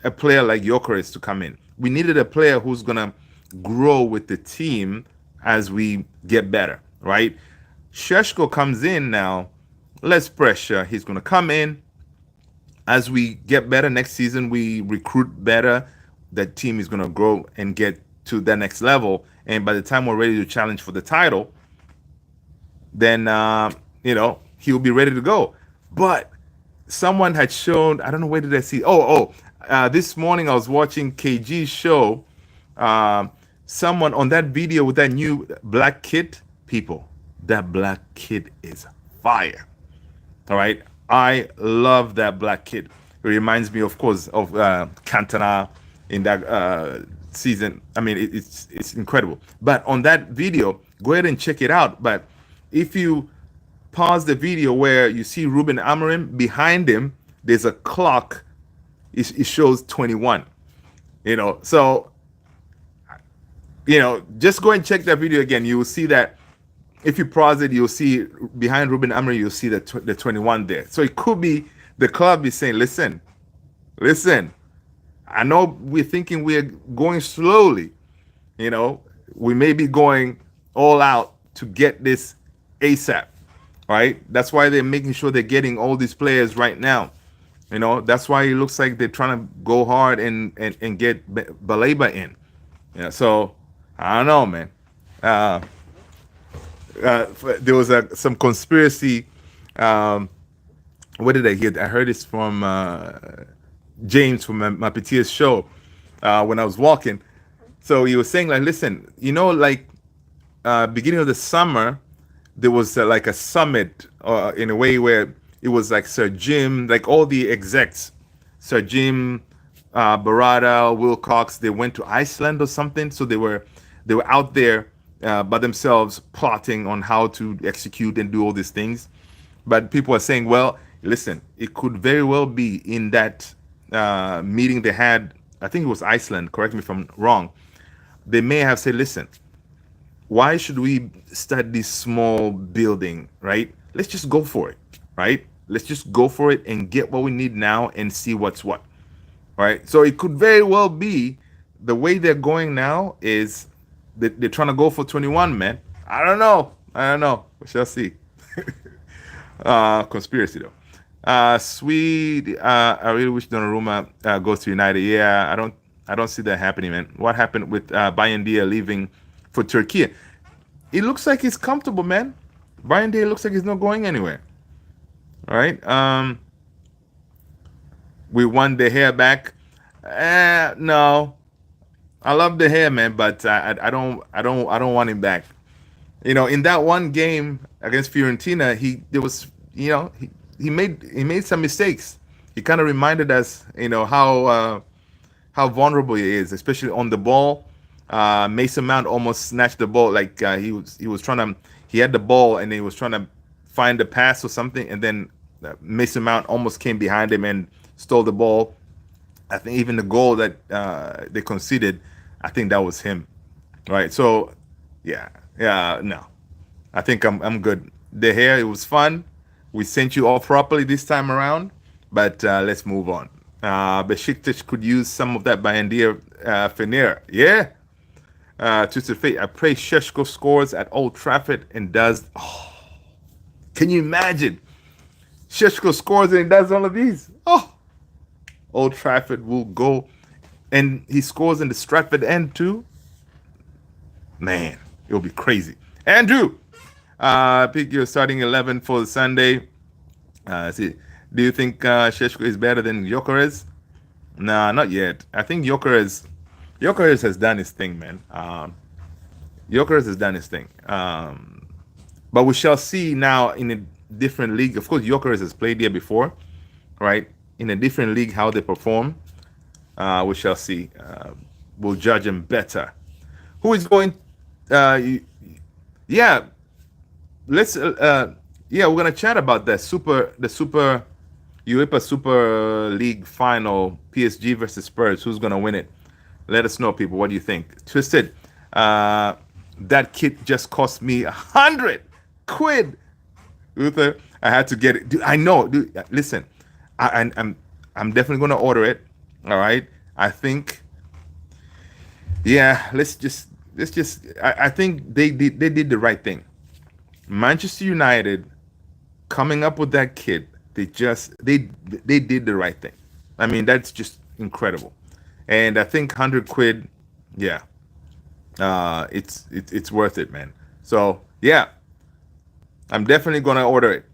a player like Jokeres to come in. We needed a player who's gonna grow with the team as we get better, right? Sheshko comes in now, less pressure. He's gonna come in as we get better next season. We recruit better. That team is gonna grow and get to the next level. And by the time we're ready to challenge for the title, then he'll be ready to go. But someone had shown, I don't know, where did I see? This morning I was watching KG's show. Someone on that video with that new black kid, people, that black kid is fire. All right. I love that black kid. It reminds me, of course, of Cantona in that season. I mean, it's incredible. But on that video, go ahead and check it out. But if you pause the video where you see Ruben Amorim, behind him, there's a clock. It shows 21. So just go and check that video again. You will see that if you pause it, you'll see behind Ruben Amorim, you'll see the 21 there. So it could be the club is saying, listen, I know we're thinking we're going slowly. We may be going all out to get this ASAP, right? That's why they're making sure they're getting all these players right now. That's why it looks like they're trying to go hard and get Baleba in. So I don't know, man. There was some conspiracy. What did I hear? I heard this from James from my PTS show when I was walking. So he was saying, like, listen, beginning of the summer, there was like a summit in a way where it was like Sir Jim, like all the execs, Sir Jim, Barada, Wilcox, they went to Iceland or something. So they were out there by themselves plotting on how to execute and do all these things. But people are saying, well, listen, it could very well be in that meeting they had. I think it was Iceland. Correct me if I'm wrong. They may have said, listen, why should we start this small building, right? Let's just go for it, right? Let's just go for it and get what we need now and see what's what, right? So it could very well be the way they're going now is they're trying to go for 21, man. I don't know. I don't know. We shall see. Conspiracy though. Sweet. I really wish Donnarumma goes to United. Yeah, I don't see that happening, man. What happened with Bayendia leaving for Turkey? It looks like he's comfortable, man. Bayendia looks like he's not going anywhere. All right. We won the hair back. No, I love the hair, man, but I don't want him back. In that one game against Fiorentina, he made some mistakes. He kind of reminded us, how vulnerable he is, especially on the ball. Mason Mount almost snatched the ball, like he was trying to. He had the ball and he was trying to find the pass or something, and then Mason Mount almost came behind him and stole the ball. I think even the goal that they conceded, I think that was him, right? So, yeah, yeah, no, I think I'm good. The hair, it was fun. We sent you off properly this time around, but let's move on. Besiktas could use some of that Bayendia Fener. Yeah, Twisted Fate. I pray Sheshko scores at Old Trafford and does. Oh, can you imagine? Sheshko scores and he does all of these. Oh, Old Trafford will go, and he scores in the Stratford end too. Man, it'll be crazy. Andrew, pick your starting 11 for Sunday. See, do you think Sheshko is better than Gyökeres? Nah, not yet. I think Gyökeres has done his thing, man. Gyökeres has done his thing. But we shall see now in a different league. Of course, Gyökeres has played here before, right? In a different league, how they perform. We shall see. We'll judge them better. Who is going? Yeah, let's. Yeah, we're gonna chat about that the Super UEFA Super League final, PSG versus Spurs. Who's gonna win it? Let us know, people. What do you think? Twisted. That kit just cost me 100 quid. Luther, I had to get it. Dude, I know. Dude, listen, I'm definitely gonna order it. All right. I think. Yeah. Let's just. I think they did the right thing. Manchester United coming up with that kid. They did the right thing. I mean, that's just incredible. And I think 100 quid. Yeah. It's worth it, man. So yeah, I'm definitely gonna order it.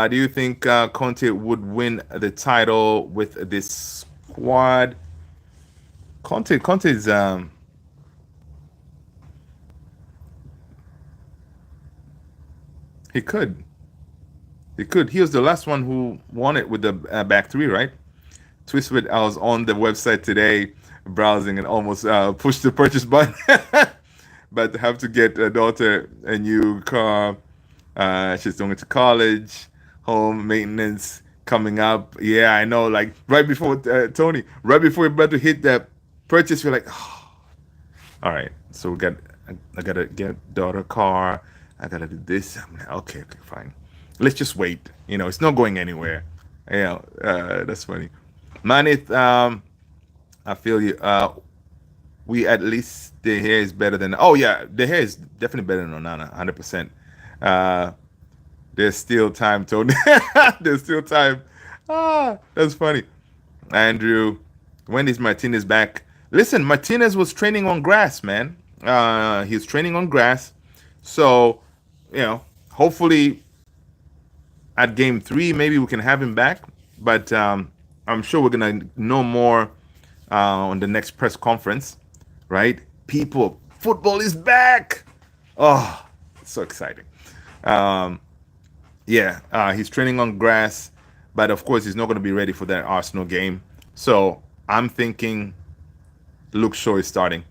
Do you think Conte would win the title with this squad? Conte's he could. He could. He was the last one who won it with the back three, right? Twistwood, I was on the website today browsing and almost pushed the purchase button, but have to get a daughter a new car. She's going to college, home maintenance coming up. Yeah, I know. Like right before Tony, right before we're about to hit that purchase, we're like, oh, all right. So I gotta get daughter a car. I gotta do this. I'm like, okay, fine. Let's just wait. It's not going anywhere. That's funny. Manith, I feel you. We at least the hair is better than. Oh yeah, the hair is definitely better than Onana, 100%. There's still time, Tony. There's still time. That's funny. Andrew, when is Martinez back? Listen, Martinez was training on grass, man. He's training on grass, so hopefully at game 3 maybe we can have him back. But I'm sure we're gonna know more on the next press conference, right? People, football is back. Oh, it's so exciting. He's training on grass, but of course he's not going to be ready for that Arsenal game. So I'm thinking Luke Shaw is starting.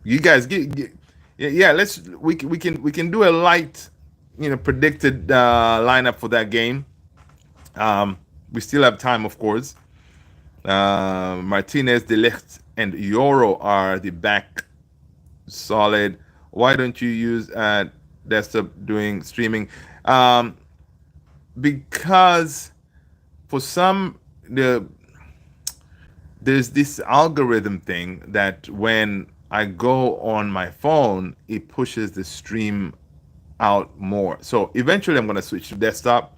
You guys yeah, we can do a light, predicted lineup for that game. We still have time, of course. Martinez, De Ligt, and Yoro are the back solid. Why don't you use desktop doing streaming? Because for some there's this algorithm thing that when I go on my phone, it pushes the stream out more. So eventually I'm going to switch to desktop.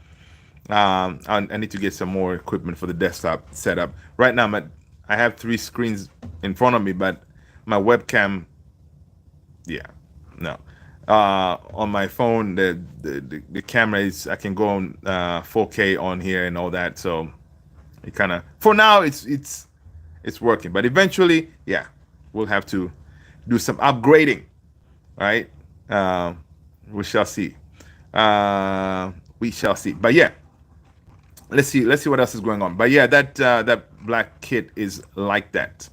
I need to get some more equipment for the desktop setup. Right now, I have 3 screens in front of me, but my webcam, yeah, no. On my phone, the camera is, I can go on 4K on here and all that. So it kind of, for now, it's working. But eventually, yeah, we'll have to do some upgrading, right? We shall see. We shall see. But yeah, let's see what else is going on. But yeah, that black kit is like that.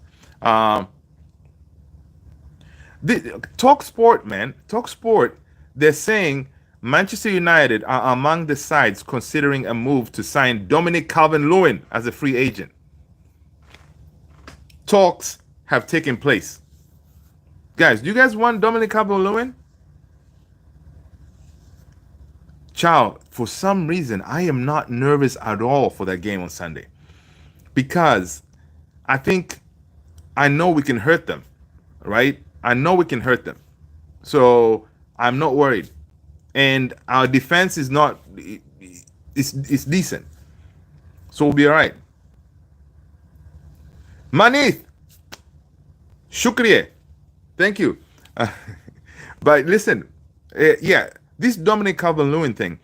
The Talk Sport, man, Talk Sport, they're saying Manchester United are among the sides considering a move to sign Dominic Calvert-Lewin as a free agent. Talks have taken place. Guys, do you guys want Dominic Calvert-Lewin? Ciao, for some reason, I am not nervous at all for that game on Sunday. Because I know we can hurt them, right? I know we can hurt them. So I'm not worried. And our defense is not, it's decent. So we'll be all right. Manith, shukriye. Thank you. But listen, yeah, this Dominic Calvert-Lewin thing.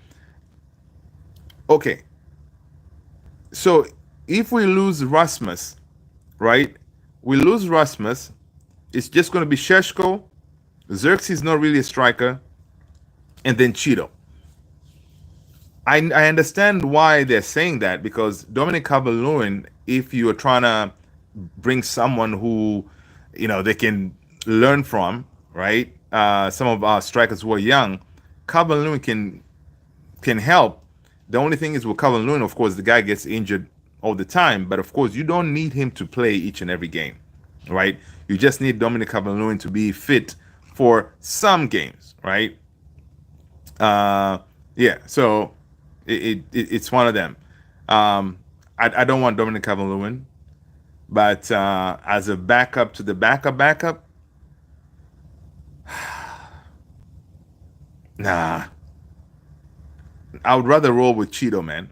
Okay. So if we lose Rasmus, right? We lose Rasmus. It's just going to be Šeško. Xerxes is not really a striker. And then Cheeto. I understand why they're saying that, because Dominic Calvert-Lewin, if you are trying to bring someone who, they can learn from, right? Some of our strikers who are young, Calvert-Lewin can help. The only thing is with Calvert-Lewin, of course, the guy gets injured all the time. But of course, you don't need him to play each and every game, right? You just need Dominic Calvert-Lewin to be fit for some games, right? Yeah, so it's one of them. I don't want Dominic Calvert-Lewin, but as a backup to the backup, nah. I would rather roll with Cheeto, man.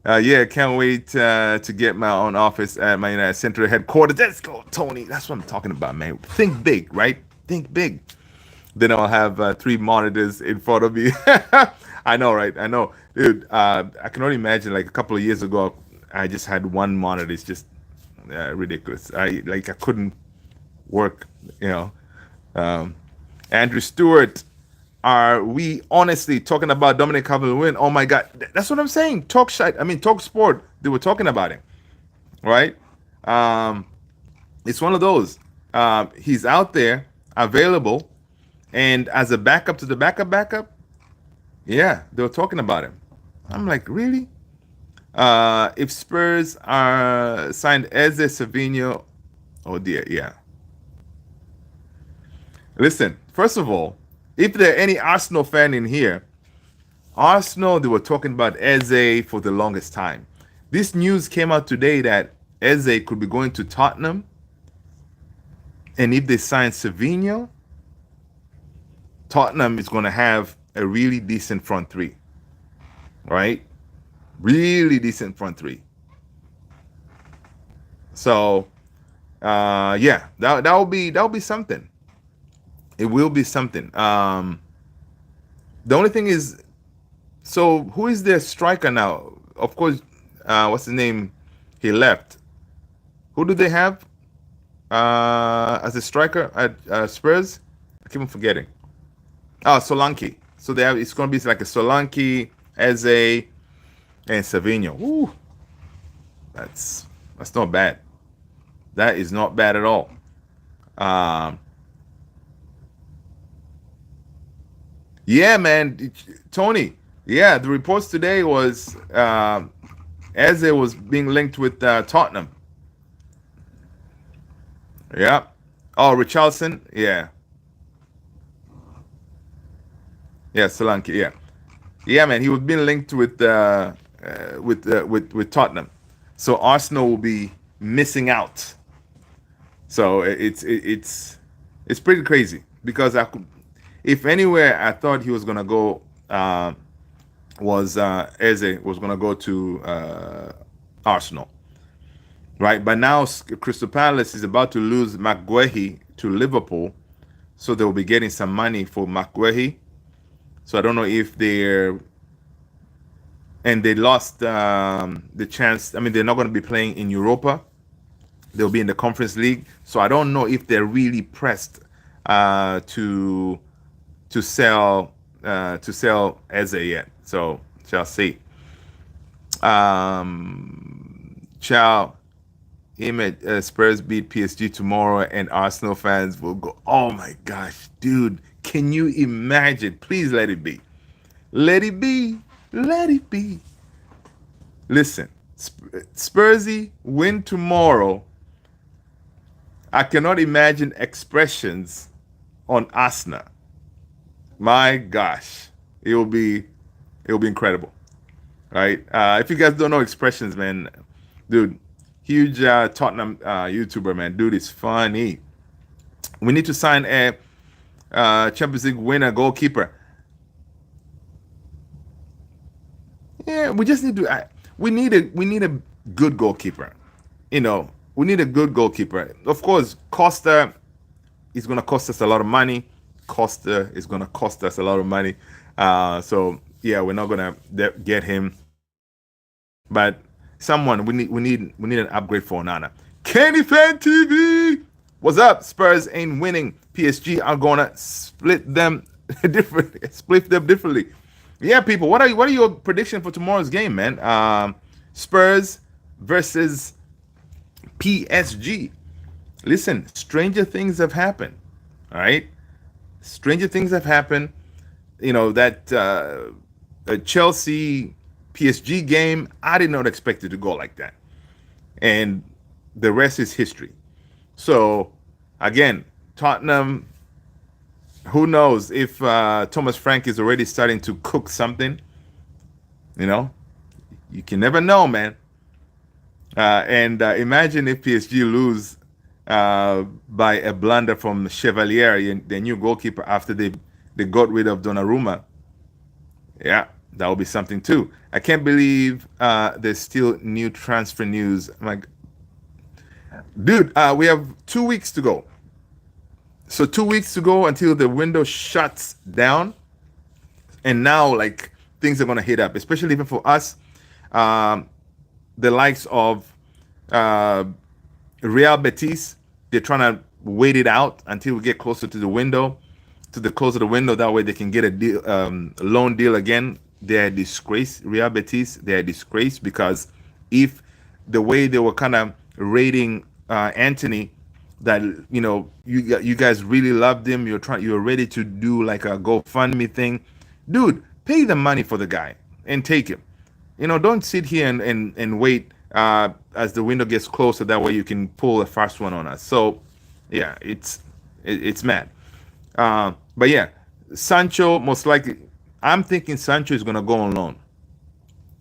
Yeah, can't wait to get my own office at my United Center headquarters. Let's go, Tony. That's what I'm talking about, man. Think big, right? Think big. Then I'll have 3 monitors in front of me. I know, right? I know. Dude, I can only imagine, like, a couple of years ago, I just had 1 monitor. It's just ridiculous. I couldn't work, Andrew Stewart, are we honestly talking about Dominic Calvert-Lewin? Oh my God, that's what I'm saying. Talk Sport. They were talking about him, right? It's one of those. He's out there, available, and as a backup to the backup. Yeah, they were talking about him. I'm like, really? If Spurs are signed Eze, Savinho, oh dear, yeah. Listen, first of all, if there are any Arsenal fan in here, Arsenal, they were talking about Eze for the longest time. This news came out today that Eze could be going to Tottenham. And if they sign Savinho, Tottenham is going to have a really decent front 3. Right? Really decent front 3. So, yeah, that'll be something. It will be something. The only thing is, so who is their striker now? Of course, what's his name? He left. Who do they have as a striker at Spurs? I keep on forgetting. Oh, Solanke. So it's going to be like a Solanke, Eze, and Savinho. Ooh, That's not bad. That is not bad at all. Um, yeah, man, Tony. Yeah, the reports today was Eze was being linked with Tottenham. Yeah. Oh, Richarlison. Yeah. Yeah, Solanke. Yeah. Yeah, man. He was being linked with Tottenham. So Arsenal will be missing out. So it's pretty crazy because if anywhere I thought he was gonna go was Eze was gonna go to Arsenal, right? But now Crystal Palace is about to lose McGuehi to Liverpool, so they'll be getting some money for McGuehi. So I don't know if they're and they lost the chance. I mean, they're not going to be playing in Europa. They'll be in the Conference League. So I don't know if they're really pressed to sell Eze yet. So shall see. Ciao. Spurs beat PSG tomorrow, and Arsenal fans will go. Oh my gosh, dude! Can you imagine? Please let it be. Let it be. Let it be. Listen, Spursy win tomorrow. I cannot imagine expressions on Arsenal. My gosh, it will be incredible, right? If you guys don't know expressions, man, dude, huge Tottenham YouTuber, man, dude is funny. We need to sign a Champions League winner goalkeeper. Yeah, we just need to. We need a good goalkeeper. We need a good goalkeeper. Of course, Costa is going to cost us a lot of money. Costa is going to cost us a lot of money. So yeah, we're not going to get him. But someone we need an upgrade for Onana. Candy Fan TV. What's up? Spurs ain't winning. PSG are gonna split them differently. Yeah, people. What are your prediction for tomorrow's game, man? Spurs versus PSG. Listen, stranger things have happened. All right, stranger things have happened. That Chelsea PSG game, I did not expect it to go like that, and the rest is history. So again, Tottenham. Who knows if Thomas Frank is already starting to cook something? You can never know, man. And imagine if PSG lose by a blunder from Chevalier, the new goalkeeper, after they got rid of Donnarumma. Yeah, that will be something too. I can't believe there's still new transfer news. I'm like, dude, we have 2 weeks to go. So 2 weeks to go until the window shuts down. And now, like, things are going to hit up, especially even for us. The likes of Real Betis, they're trying to wait it out until we get closer to the window, to the closer the window. That way they can get a deal, loan deal again. They're a disgrace. Real Betis, they're a disgrace because if the way they were kind of rating Anthony, that you guys really loved him, you're ready to do like a GoFundMe thing, dude, pay the money for the guy and take him. Don't sit here and wait as the window gets closer. That way you can pull the first one on us. So yeah, it's mad. But yeah, Sancho most likely. I'm thinking Sancho is gonna go on loan,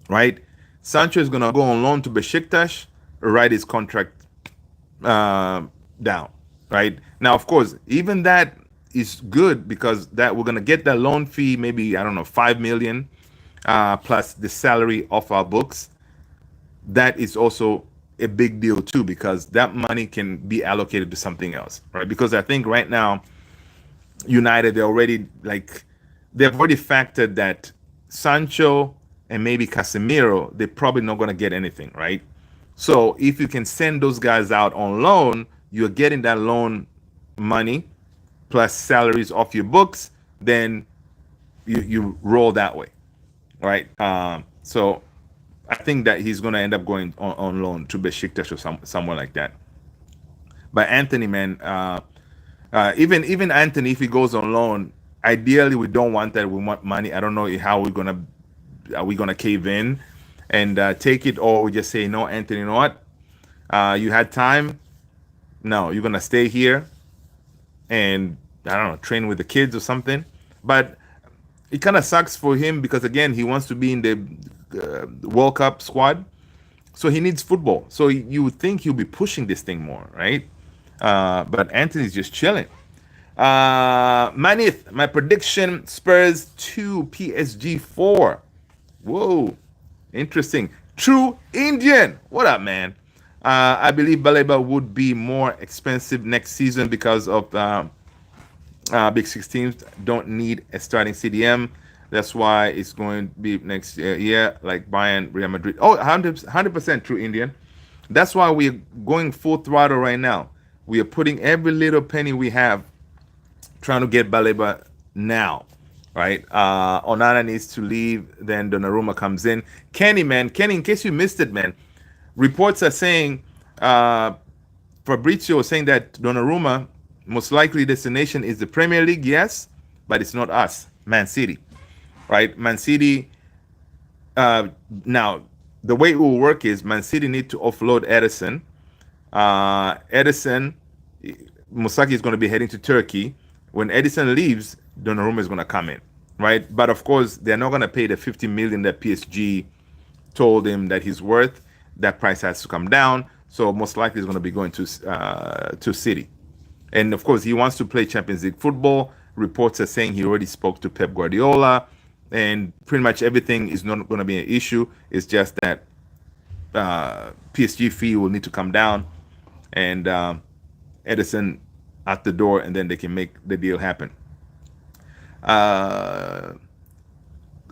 right? Sancho is gonna go on loan to Besiktas, write his contract down, right? Now, of course, even that is good because that we're gonna get that loan fee, maybe I don't know, 5 million, plus the salary off our books. That is also a big deal too because that money can be allocated to something else, right? Because I think right now, United they've already factored that Sancho and maybe Casemiro, they're probably not gonna get anything, right? So if you can send those guys out on loan, you're getting that loan money plus salaries off your books, then you roll that way, right? So I think that he's going to end up going on loan to Besiktas or somewhere like that. But Anthony, man, even Anthony, if he goes on loan, ideally we don't want that. We want money. I don't know how we're gonna are we gonna cave in and take it, or we just say no, Anthony. You know what? You had time. No, you're gonna stay here and I don't know, train with the kids or something. But it kind of sucks for him because again, he wants to be in the World Cup squad, so he needs football. So you would think he'll be pushing this thing more, right? But Anthony's just chilling. Manith, my prediction: Spurs 2, PSG 4. Whoa, interesting. True Indian. What up, man? I believe Baleba would be more expensive next season because of Big Six teams don't need a starting CDM. That's why it's going to be next year, like Bayern, Real Madrid. Oh, 100% true Indian. That's why we're going full throttle right now. We are putting every little penny we have trying to get Baleba now, right? Onana needs to leave, then Donnarumma comes in. Kenny, man, Kenny, in case you missed it, man, reports are saying, Fabrizio was saying that Donnarumma, most likely destination is the Premier League, yes, but it's not us, Man City, right? Man City, now, the way it will work is Man City need to offload Edison. Edison, Musaki is going to be heading to Turkey. When Edison leaves, Donnarumma is going to come in, right? But of course, they're not going to pay the 50 million that PSG told him that he's worth. That price has to come down. So most likely he's going to be going to City. And of course, he wants to play Champions League football. Reports are saying he already spoke to Pep Guardiola, and pretty much everything is not going to be an issue. It's just that PSG fee will need to come down, and Edison at the door, and then they can make the deal happen.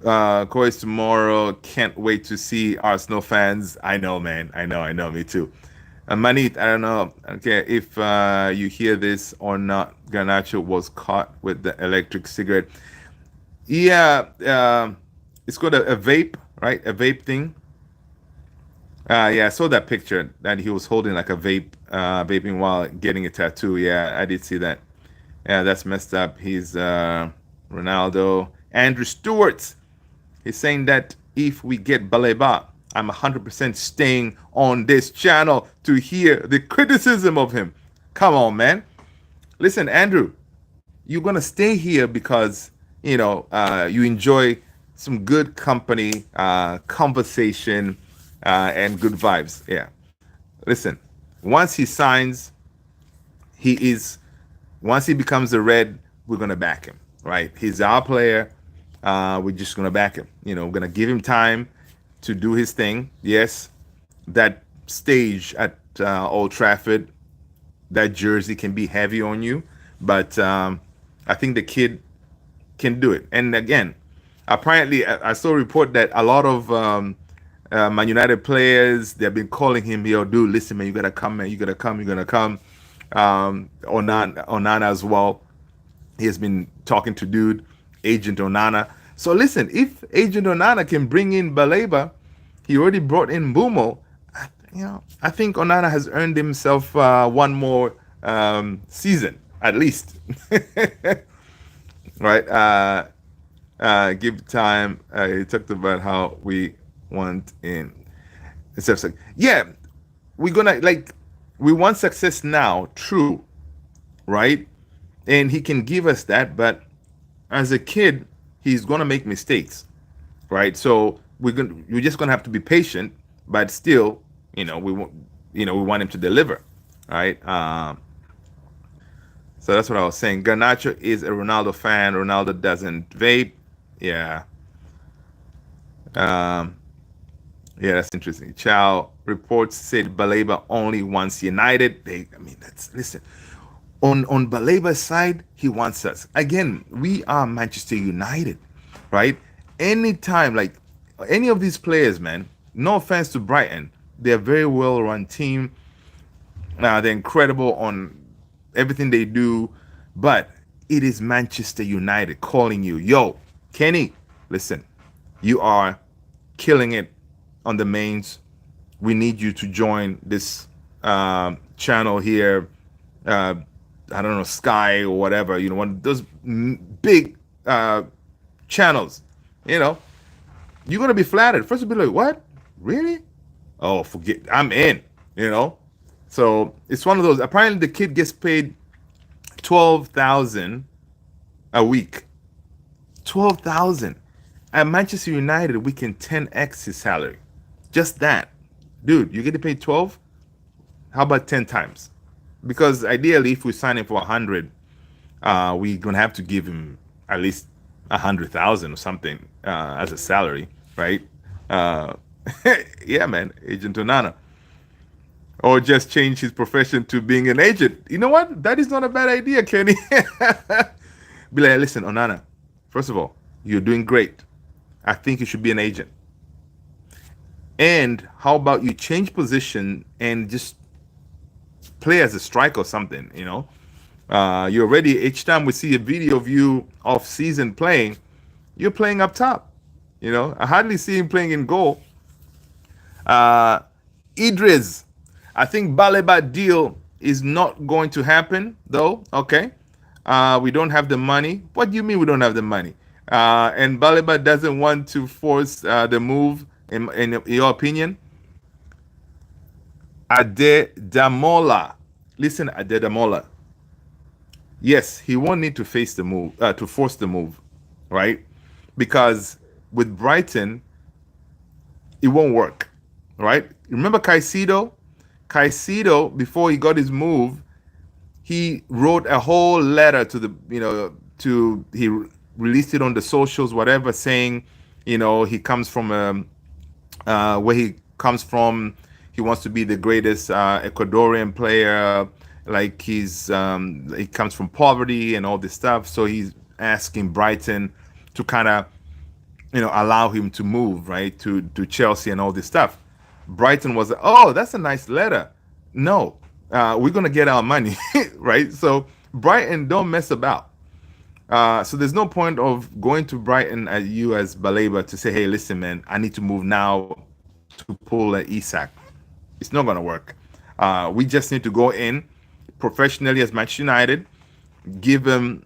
Coy's tomorrow. Can't wait to see Arsenal fans. I know, man. I know. Me too. Manit, I don't know. Okay, if you hear this or not, Garnacho was caught with the electric cigarette. Yeah, it's called a vape, right? A vape thing. Yeah, I saw that picture that he was holding like a vape, vaping while getting a tattoo. Yeah, I did see that. Yeah, that's messed up. He's Ronaldo. Andrew Stewart. He's saying that if we get Baleba, I'm 100% staying on this channel to hear the criticism of him. Come on, man. Listen, Andrew, you're going to stay here because, you enjoy some good company, conversation, and good vibes. Yeah. Listen, once he signs, once he becomes a Red, we're going to back him, right? He's our player. We're just going to back him. We're going to give him time to do his thing. Yes, that stage at Old Trafford, that jersey can be heavy on you, but I think the kid can do it. And again, apparently, I saw a report that a lot of Man United players, they've been calling him, yo, dude, listen, man, you gotta come, man, you gotta come. Onana as well. He has been talking to dude, Agent Onana. So listen, if Agent Onana can bring in Baleba, he already brought in Bumo. I think Onana has earned himself one more season at least. Right? Give time. He talked about how we want in. Yeah, we're gonna we want success now. True, right? And he can give us that, but as a kid, he's gonna make mistakes, right? So we're just gonna have to be patient, but still, we want him to deliver, right? So that's what I was saying. Garnacho is a Ronaldo fan. Ronaldo doesn't vape. Yeah. Yeah, that's interesting. Chow reports said Baleba only wants United. Listen. On Baleba's side, he wants us. Again, we are Manchester United, right? Anytime, like any of these players, man, no offense to Brighton, they're a very well-run team. They're incredible on everything they do, but it is Manchester United calling you. Yo, Kenny, listen, you are killing it on the mains, we need you to join this channel here. Uh, I don't know, Sky or whatever, one of those big channels, you know, you're going to be flattered. First, you'll be like, what? Really? Oh, forget, I'm in. So it's one of those. Apparently, the kid gets paid 12,000 a week. 12,000. At Manchester United, we can 10x his salary. Just that. Dude, you get to pay 12? How about 10 times? Because ideally, if we sign him for 100, we're going to have to give him at least 100,000 or something as a salary, right? Yeah, man, Agent Onana. Or just change his profession to being an agent. You know what? That is not a bad idea, Kenny. Be like, listen, Onana, first of all, you're doing great. I think you should be an agent. And how about you change position and just play as a striker or something, You're already, each time we see a video of you off season playing, you're playing up top. I hardly see him playing in goal. Idris, I think Baleba deal is not going to happen, though. Okay. We don't have the money. What do you mean we don't have the money? And Baleba doesn't want to force the move, in your opinion? Adedamola. Listen, Adedamola. Yes, he won't need to face the move, to force the move, right? Because with Brighton, it won't work, right? Remember Caicedo? Caicedo, before he got his move, he wrote a whole letter to he released it on the socials, whatever, saying, he comes from where he comes from. He wants to be the greatest Ecuadorian player. Like he comes from poverty and all this stuff. So he's asking Brighton to kind of, allow him to move, right, to Chelsea and all this stuff. Brighton was, oh, that's a nice letter. No, we're going to get our money, right? So Brighton don't mess about. So there's no point of going to Brighton at you as Baleba to say, hey, listen, man, I need to move now to pull an Isak. It's not going to work. We just need to go in professionally as Manchester United, give them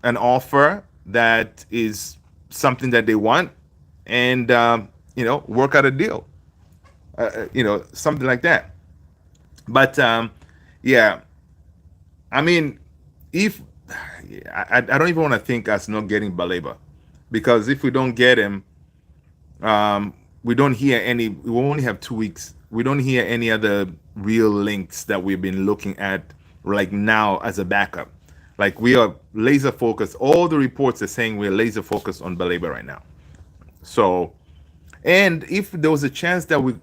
an offer that is something that they want, and, work out a deal. Something like that. But, yeah, I mean, if I don't even want to think us not getting Baleba, because if we don't get him, we don't hear any. We only have 2 weeks. We don't hear any other real links that we've been looking at, like now as a backup. Like we are laser focused. All the reports are saying we're laser focused on Baleba right now. So, and if there was a chance that we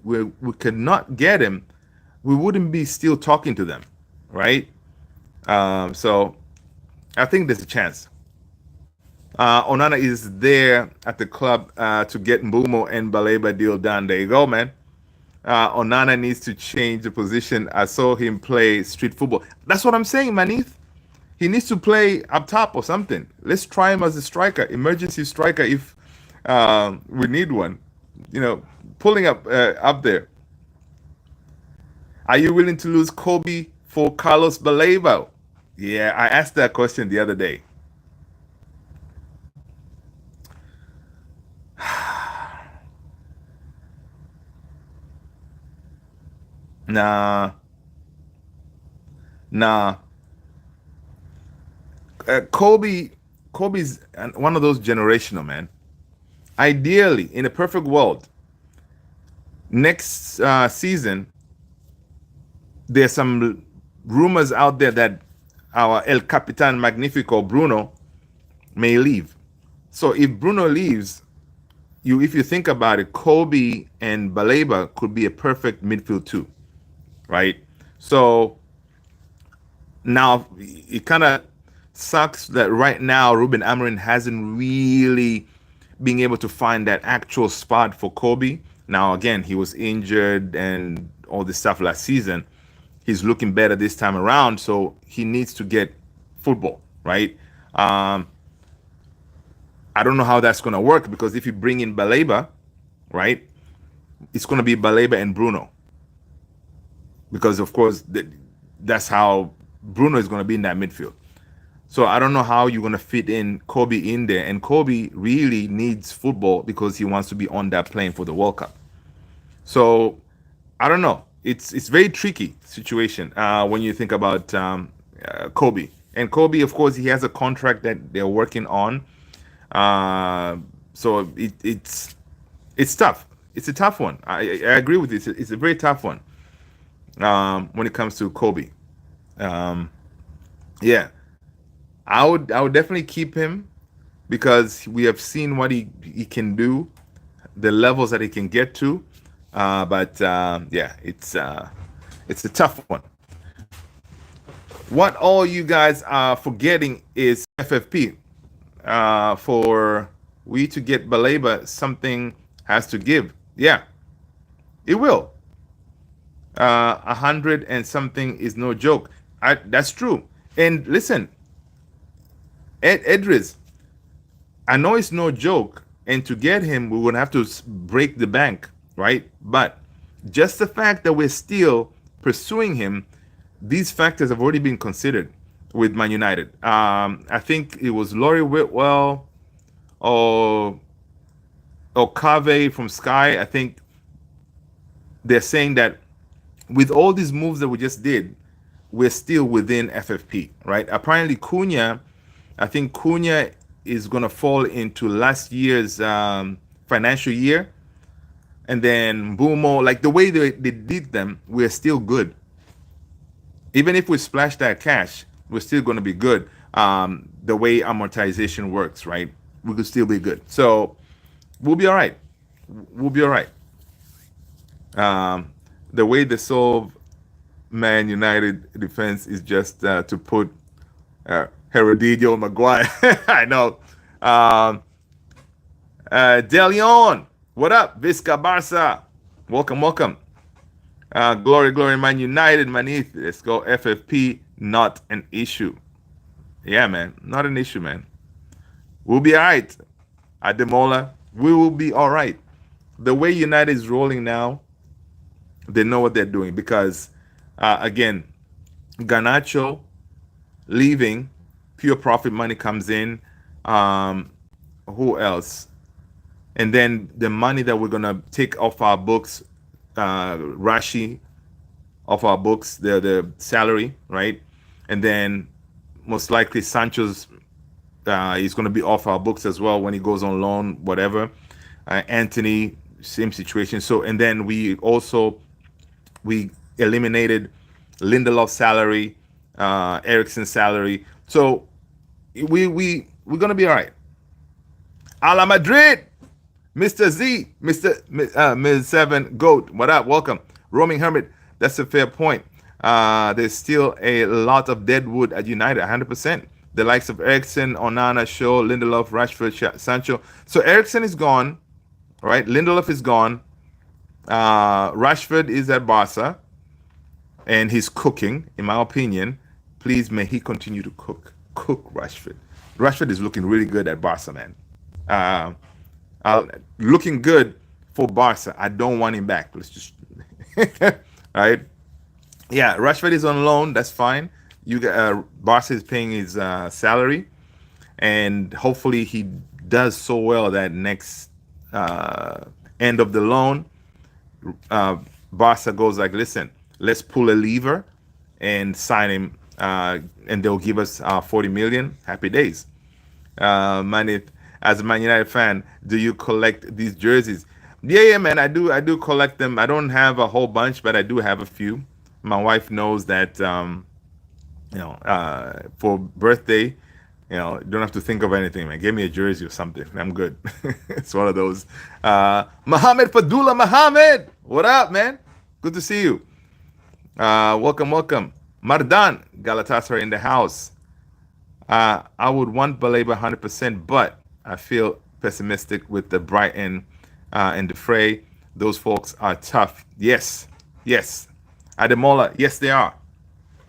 could not get him, we wouldn't be still talking to them, right? So I think there's a chance. Onana is there at the club to get Mbumo and Baleba deal done. There you go, man. Onana needs to change the position. I saw him play street football. That's what I'm saying, Manith. He needs to play up top or something. Let's try him as a striker, emergency striker if we need one. Pulling up there. Are you willing to lose Kobe for Carlos Baleba? Yeah, I asked that question the other day. Nah. Kobe's one of those generational, man. Ideally, in a perfect world, next season, there's some rumors out there that our El Capitan Magnifico Bruno may leave. So if Bruno leaves, if you think about it, Kobe and Baleba could be a perfect midfield too, right? So now it kind of sucks that right now Ruben Amorim hasn't really been able to find that actual spot for Kobe. Now again, he was injured and all this stuff last season. He's looking better this time around, so he needs to get football, right? I don't know how that's going to work, because if you bring in Baleba, right, it's going to be Baleba and Bruno, because of course that's how Bruno is going to be in that midfield. So I don't know how you're going to fit in Kobe in there, and Kobe really needs football because he wants to be on that plane for the World Cup. So I don't know. It's very tricky situation when you think about Kobe. And Kobe, of course, he has a contract that they're working on. Uh, so it's tough. It's a tough one. I agree with you. It's a very tough one when it comes to Kobe. Um, yeah, I would definitely keep him because we have seen what he can do, the levels that he can get to. But yeah, it's a tough one. What all you guys are forgetting is FFP. For we to get Baleba, something has to give. Yeah, it will. 100 and something is no joke. That's true. And listen, Edris, I know it's no joke. And to get him, we would have to break the bank, right? But just the fact that we're still pursuing him, these factors have already been considered with Man United. I think it was Laurie Whitwell or Cave from Sky. I think they're saying that with all these moves that we just did, we're still within FFP, right? Apparently, Cunha, I think Cunha is going to fall into last year's financial year. And then Bumo, like the way they did them, we're still good. Even if we splash that cash, we're still going to be good. The way amortization works, right? We could still be good. So we'll be all right. We'll be all right. The way they solve Man United defense is just to put Herodidio Maguire. I know. De Leon, what up? Visca Barca. Welcome, welcome. Glory, glory, Man United, Manith. Let's go. FFP, not an issue. Yeah, man. Not an issue, man. We'll be all right. Ademola, we will be all right. The way United is rolling now, they know what they're doing because, again, Garnacho leaving, pure profit money comes in. Who else? And then the money that we're going to take off our books, Rashi off our books, the salary, right? And then most likely Sancho's is going to be off our books as well when he goes on loan, whatever. Anthony, same situation. So, and then we eliminated Lindelof's salary, Ericsson's salary. So we're going to be all right. A la Madrid, Mr. Z, Ms. 7, GOAT, what up? Welcome. Roaming Hermit, that's a fair point. There's still a lot of dead wood at United, 100%. The likes of Ericsson, Onana, Shaw, Lindelof, Rashford, Sancho. So Ericsson is gone, right? Lindelof is gone. Rashford is at Barca, and he's cooking, in my opinion. Please, may he continue to cook. Cook Rashford. Rashford is looking really good at Barca, man. Looking good for Barca. I don't want him back. Let's just, all right. Yeah, Rashford is on loan. That's fine. Barca is paying his salary, and hopefully he does so well that next end of the loan, Barca goes like, listen, let's pull a lever and sign him, and they'll give us 40 million. Happy days. Manith, as a Man United fan, do you collect these jerseys? Yeah, man, I do collect them. I don't have a whole bunch, but I do have a few. My wife knows that, for birthday, you don't have to think of anything, man. Give me a jersey or something. I'm good. It's one of those. Mohammed Fadula Mohammed, what up, man? Good to see you. Welcome, welcome. Mardan, Galatasaray in the house. I would want Baleba 100%, but I feel pessimistic with the Brighton and the fray. Those folks are tough. Yes, yes. Ademola, yes, they are.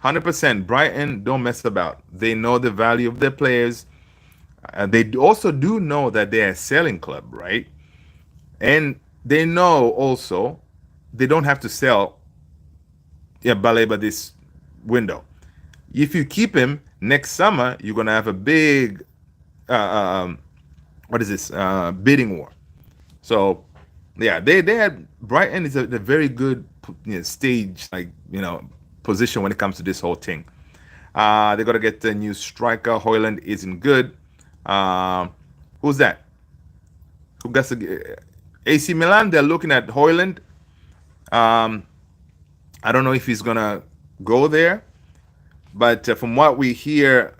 100%. Brighton don't mess about. They know the value of their players. They also do know that they're a selling club, right? And they know also they don't have to sell Baleba this window. If you keep him next summer, you're gonna have a big uh, um, what is this bidding war. So yeah, they had Brighton is a very good stage, like position when it comes to this whole thing. They got to get the new striker. Hoyland isn't good. Who's that? Who got the AC Milan? They're looking at Hoyland. Um, I don't know if he's gonna go there, but from what we hear,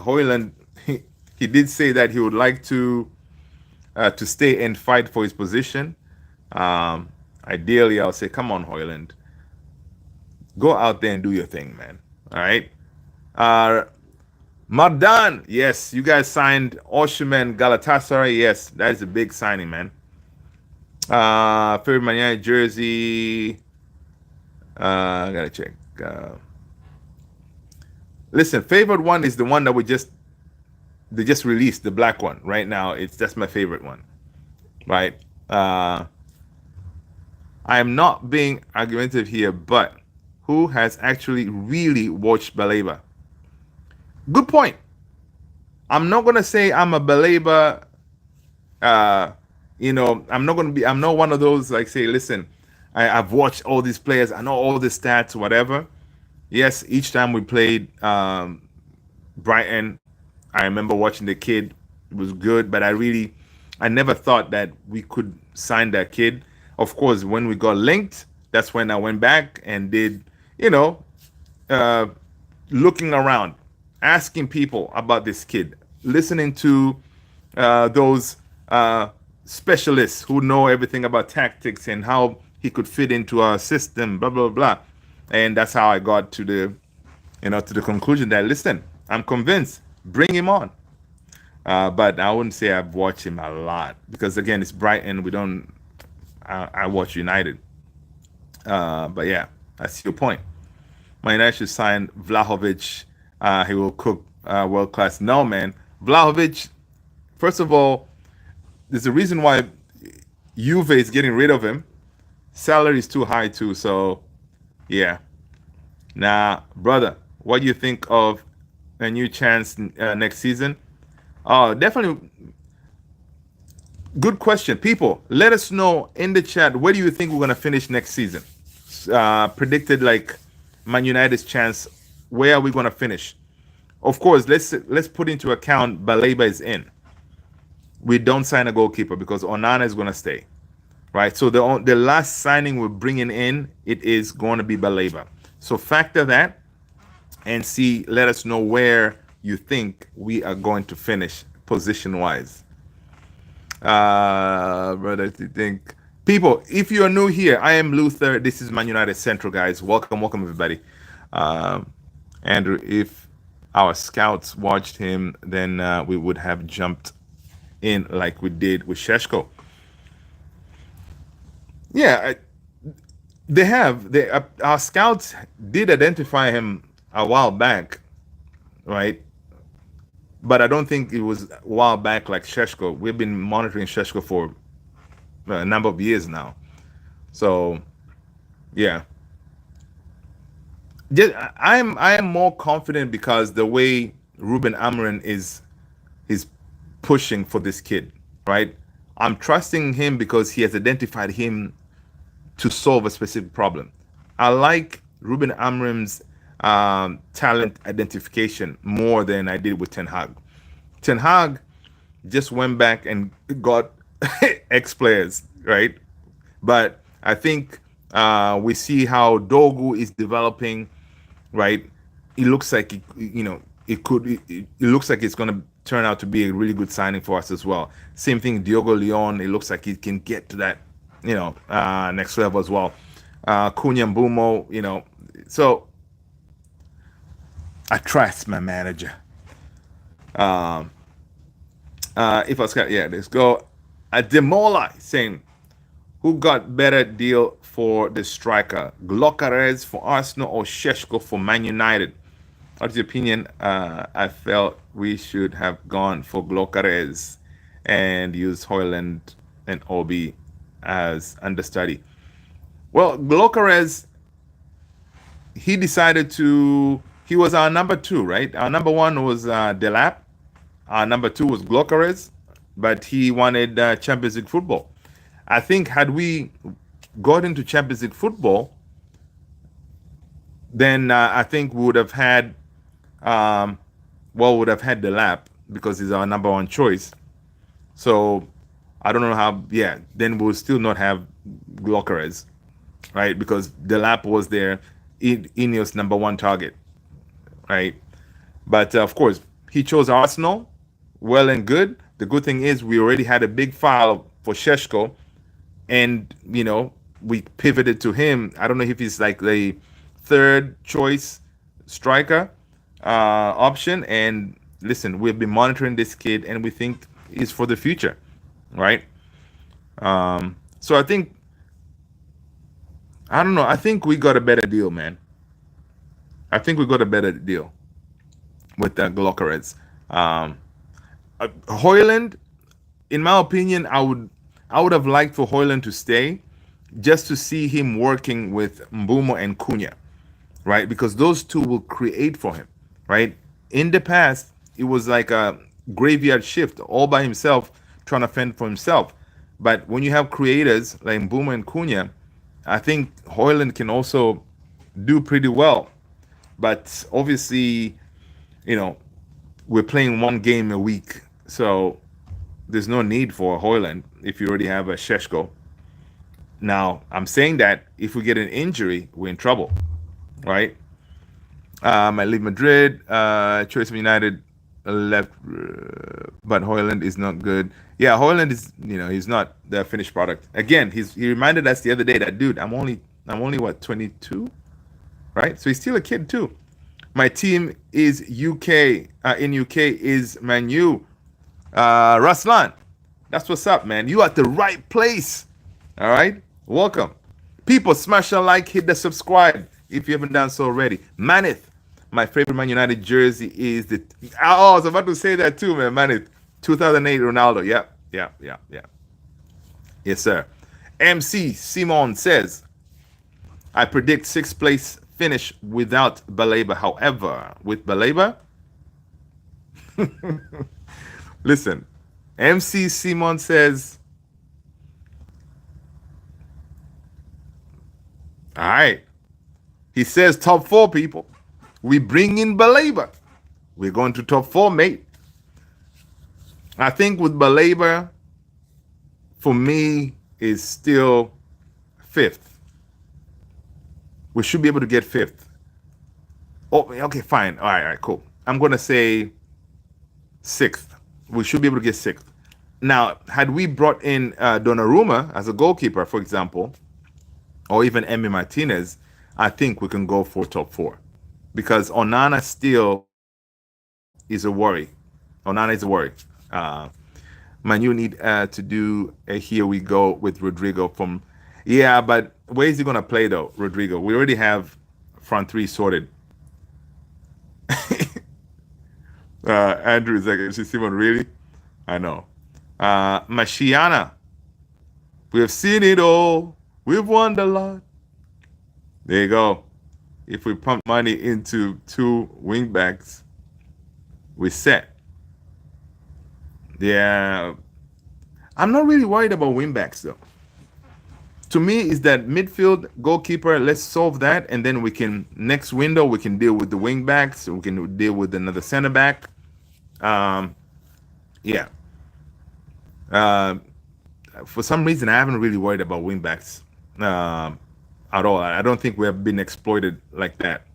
Hoyland he did say that he would like to stay and fight for his position. Ideally, I'll say, come on, Hoyland, go out there and do your thing, man. All right. Uh, Mardan, yes, you guys signed Oshiman Galatasaray. Yes, that is a big signing, man. Favorite Mania jersey. I gotta check. Listen, favorite one is the one that they just released, the black one. Right now, that's my favorite one. Right. I am not being argumentative here, but who has actually really watched Baleba? Good point. I'm not gonna say I'm a Baleba. I'm not one of those like say, listen, I've watched all these players, I know all the stats, whatever. Yes, each time we played Brighton, I remember watching the kid. It was good, but I never thought that we could sign that kid. Of course, when we got linked, that's when I went back and did, looking around, asking people about this kid, listening to those specialists who know everything about tactics and how he could fit into our system, blah blah blah, and that's how I got to the conclusion that listen, I'm convinced, bring him on. But I wouldn't say I've watched him a lot because again, it's Brighton. We don't. I watch United. But yeah, I see your point. Man United should sign Vlahovic. He will cook world class. No, man. Vlahovic, first of all, there's a reason why Juve is getting rid of him. Salary is too high, too. So, yeah. Now, brother, what do you think of a new chance next season? Oh, definitely. Good question. People, let us know in the chat, where do you think we're going to finish next season? Predicted like Man United's chance. Where are we going to finish? Of course, let's put into account Baleba is in. We don't sign a goalkeeper because Onana is going to stay, right? So the last signing we're bringing in, it is going to be Baleba. So factor that and see. Let us know where you think we are going to finish position-wise. Brother, do you think people? If you are new here, I am Luther. This is Man United Central, guys. Welcome everybody. Andrew, if our scouts watched him, then we would have jumped in like we did with Sheshko. Yeah, they have. Our scouts did identify him a while back, right? But I don't think it was a while back like Sheshko. We've been monitoring Sheshko for a number of years now. So, yeah. I am more confident because the way Ruben Amorim is pushing for this kid, right? I'm trusting him because he has identified him to solve a specific problem. I like Ruben Amorim's talent identification more than I did with Ten Hag. Ten Hag just went back and got ex players, right? But I think we see how Dogu is developing, right? It looks like it looks like it's going to turn out to be a really good signing for us as well. Same thing, Diogo Leon. It looks like he can get to that, next level as well. Cunha Mbumo, so I trust my manager. If I was, let's go. Demola saying, who got better deal for the striker? Glocares for Arsenal or Sheshko for Man United? What's your opinion? I felt we should have gone for Glocares and used Hoyland and Obi. as understudy. Well, Glocares, he decided to. He was our number two, right? Our number one was Delap. Our number two was Glocares, but he wanted Champions League football. I think had we got into Champions League football, then I think we would have had, would have had the lap because he's our number one choice. So I don't know how. Yeah, then we'll still not have Glocares, right? Because the lap was their Ineos number one target, right? But of course, he chose Arsenal. Well and good. The good thing is we already had a big file for Sheshko, and we pivoted to him. I don't know if he's like the third choice striker option. And listen, we've been monitoring this kid, and we think he's for the future, right? So I don't know. I think we got a better deal, man. I think we got a better deal with the Glocares. Hoyland, in my opinion, I would have liked for Hoyland to stay just to see him working with Mbumo and Cunha, right? Because those two will create for him, right? In the past, it was like a graveyard shift all by himself, trying to fend for himself. But when you have creators like Mbumo and Cunha, I think Hoyland can also do pretty well. But obviously, we're playing one game a week, so there's no need for Hoyland if you already have a Sheshko. Now, I'm saying that if we get an injury, we're in trouble, right? I leave Madrid. Choice of United left, but Hoyland is not good. Yeah, Hoyland is, he's not the finished product. Again, he reminded us the other day that, dude, I'm only what, 22, right? So he's still a kid too. My team is UK. In UK is Man U. Raslan, that's what's up, man. You at the right place. All right, welcome. People, smash a like, hit the subscribe if you haven't done so already. Manith, my favorite Man United jersey is the. Oh, I was about to say that too, man. Manith, 2008 Ronaldo. Yeah. Yes, sir. MC Simon says, I predict sixth place finish without Baleba. However, with Baleba, listen, MC Simon says, all right. He says top four, people. We bring in Baleba. We're going to top four, mate. I think with Baleba, for me, is still fifth. We should be able to get fifth. Oh, okay, fine. All right, cool. I'm going to say sixth. We should be able to get sixth. Now, had we brought in Donnarumma as a goalkeeper, for example, or even Emi Martinez, I think we can go for top four. Because Onana still is a worry. Onana is a worry. Man, you need to do a here we go with Rodrigo from... Yeah, but where is he going to play, though, Rodrigo? We already have front three sorted. Andrew is like, Simon, really? I know. Mashiana. We have seen it all. We've won a lot. There you go. If we pump money into two wingbacks, we're set. Yeah. I'm not really worried about wingbacks, though. To me, is that midfield, goalkeeper, let's solve that. And then next window, we can deal with the wingbacks. We can deal with another center back. Yeah. For some reason, I haven't really worried about wingbacks at all. I don't think we have been exploited like that.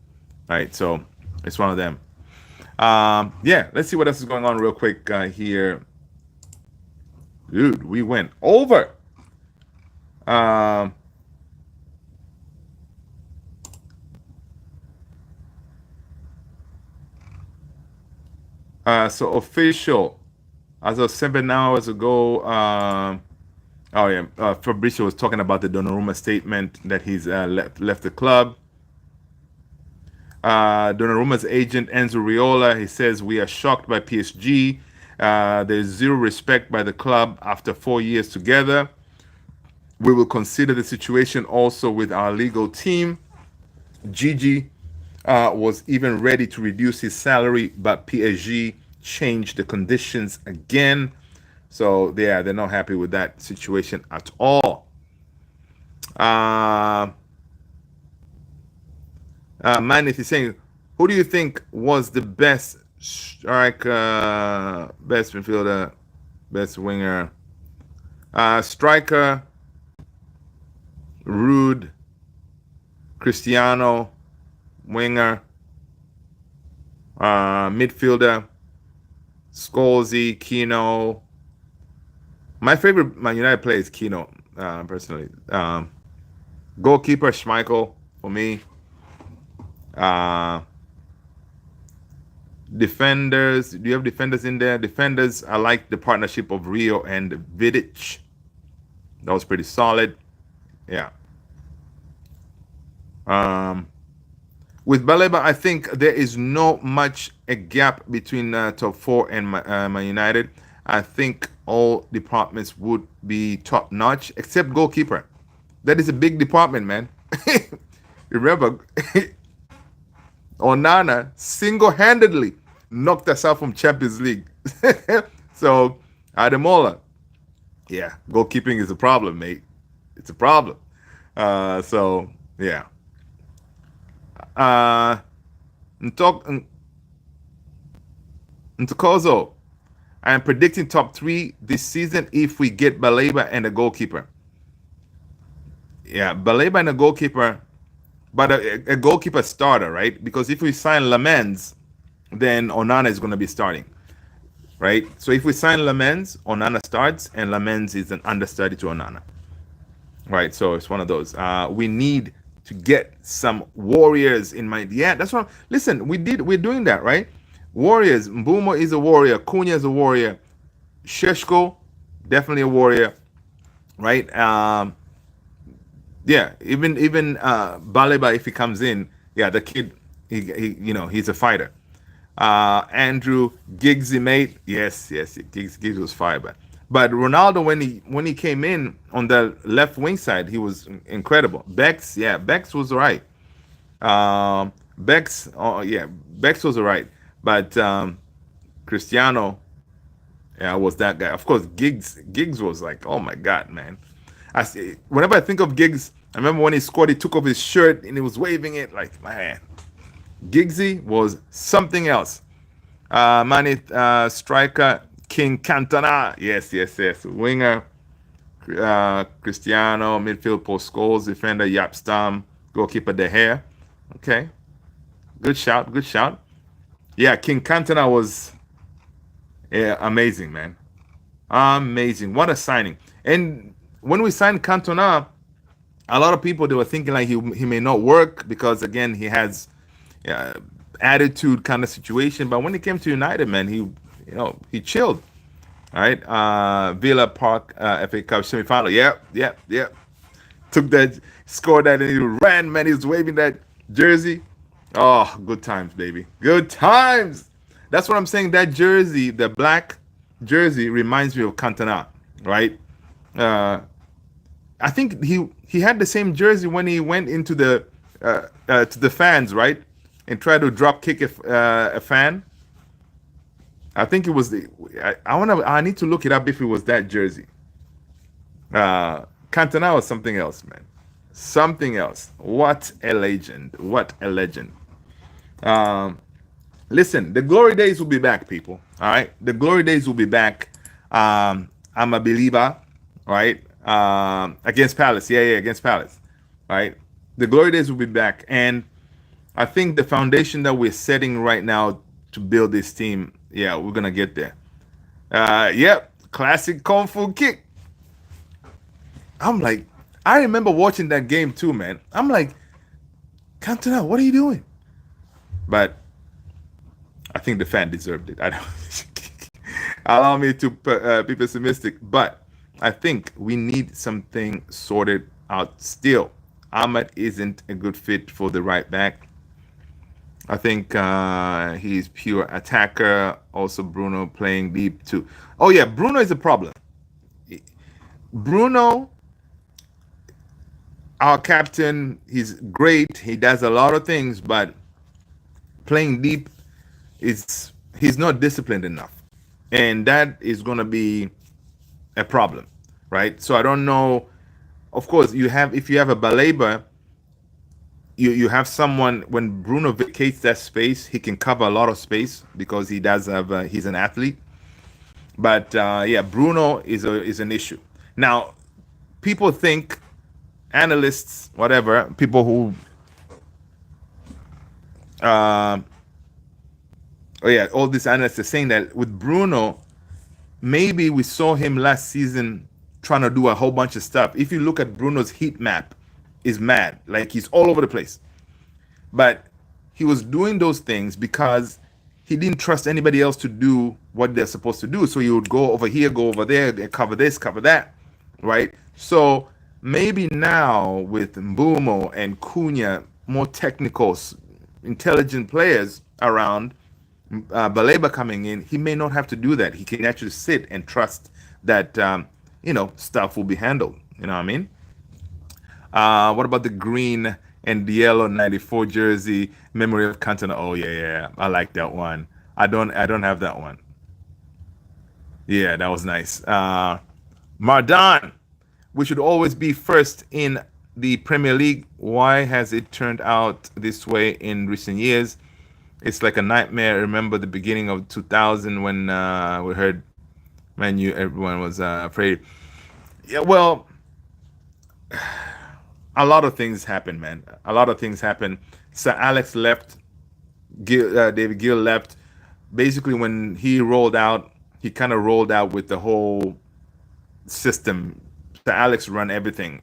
Right. So it's one of them. Yeah. Let's see what else is going on real quick here. Dude, we went over. So official, as of 7 hours ago, Fabrizio was talking about the Donnarumma statement that he's left the club. Donnarumma's agent, Enzo Riola, he says, we are shocked by PSG. There's zero respect by the club after 4 years together. We will consider the situation also with our legal team. Gigi was even ready to reduce his salary, but PSG changed the conditions again. So they're not happy with that situation at all. Man, if you're saying, who do you think was the best striker, best midfielder, best winger? Striker, Rude, Cristiano, winger, midfielder, Scolzi, Kino. My favorite Man United player is Kino, personally. Goalkeeper, Schmeichel, for me. Defenders, do you have defenders in there? Defenders, I like the partnership of Rio and Vidic. That was pretty solid. Yeah. With Baleba, I think there is no much a gap between top four and Man United. I think all departments would be top notch, except goalkeeper. That is a big department, man. Remember, Onana single-handedly knocked us out from Champions League. So, Ademola, yeah, goalkeeping is a problem, mate. It's a problem. So, yeah. Ntokozo, I am predicting top 3 this season if we get Baleba and a goalkeeper. Yeah, Baleba and a goalkeeper, but a goalkeeper starter, right? Because if we sign DEMANS, then Onana is going to be starting, right? So if we sign DEMANS, Onana starts, and DEMANS is an understudy to Onana, right? So it's one of those. We need to get some warriors in mind. Yeah, that's what. Listen, we're doing that, right? Warriors. Mbumo is a warrior. Cunha is a warrior. Sheshko, definitely a warrior, right? Yeah, even Baleba, if he comes in, yeah, the kid, he's a fighter. Andrew Giggsy, mate, yes, Giggs was fire, but Ronaldo, when he came in on the left wing side, he was incredible. Bex was all right. Bex was all right, but Cristiano, yeah, was that guy. Of course, Giggs was like, oh my god, man. Whenever I think of Giggs, I remember when he scored, he took off his shirt and he was waving it like, man. Giggsy was something else. Striker, King Cantona. Yes. Winger, Cristiano. Midfield, Paul Scholes. Defender, Yap Stam. Goalkeeper, De Gea. Okay. Good shout. Yeah, King Cantona was amazing, man. Amazing. What a signing. And when we signed Cantona, a lot of people, they were thinking like he may not work because, again, he has attitude kind of situation. But when he came to United, man, he chilled. All right. Villa Park FA Cup semifinal. Yep. Took that, scored that, and he ran, man. He was waving that jersey. Oh, good times, baby. Good times. That's what I'm saying. That jersey, the black jersey, reminds me of Cantona, right? I think he had the same jersey when he went into the to the fans, right, and tried to drop kick a fan. I think it was I need to look it up if it was that jersey. Cantona was something else, man. Something else. What a legend. Listen, the glory days will be back, people. All right, the glory days will be back. I'm a believer, right? Against Palace, against Palace, right? The glory days will be back, and I think the foundation that we're setting right now to build this team, we're gonna get there. Classic kung fu kick. I'm like, I remember watching that game too, man. I'm like, Cantona, what are you doing? But I think the fan deserved it. I don't allow me to be pessimistic, but I think we need something sorted out still. Ahmed isn't a good fit for the right back. I think he's pure attacker. Also, Bruno playing deep too. Oh yeah, Bruno is a problem. Bruno our captain, he's great. He does a lot of things, but playing deep is he's not disciplined enough, and that is going to be a problem, right? So I don't know. Of course, you have if you have a Baleba, you have someone when Bruno vacates that space, he can cover a lot of space because he does have he's an athlete. But yeah, Bruno is an issue. Now, people think analysts, whatever, people who uh, oh yeah, all these analysts are saying that with Bruno, maybe we saw him last season trying to do a whole bunch of stuff. If you look at Bruno's heat map, is mad. Like he's all over the place. But he was doing those things because he didn't trust anybody else to do what they're supposed to do. So he would go over here, go over there, cover this, cover that, right? So maybe now with Mbumo and Cunha, more technical, intelligent players around, Baleba coming in, he may not have to do that. He can actually sit and trust that stuff will be handled. You know what I mean? What about the green and the yellow '94 jersey, memory of Cantona? Oh yeah, I like that one. I don't have that one. Yeah, that was nice. Mardan, we should always be first in the Premier League. Why has it turned out this way in recent years? It's like a nightmare. Remember the beginning of 2000 when we heard Man U, everyone was afraid. Yeah, well, a lot of things happen, man. A lot of things happen. Sir Alex left. David Gill left. Basically, when he rolled out, he kind of rolled out with the whole system. Sir Alex run everything,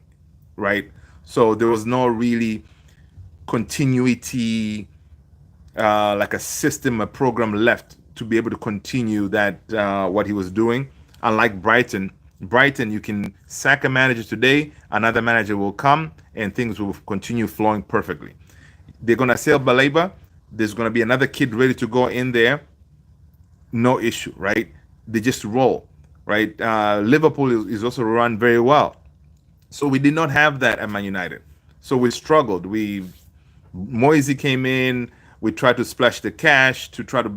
right? So there was no really continuity, like a system, a program left to be able to continue that what he was doing. Unlike Brighton, you can sack a manager today, another manager will come, and things will continue flowing perfectly. They're gonna sell Baleba. There's gonna be another kid ready to go in there. No issue, right? They just roll, right? Liverpool is also run very well. So we did not have that at Man United. So we struggled. Moisey came in. We tried to splash the cash to try to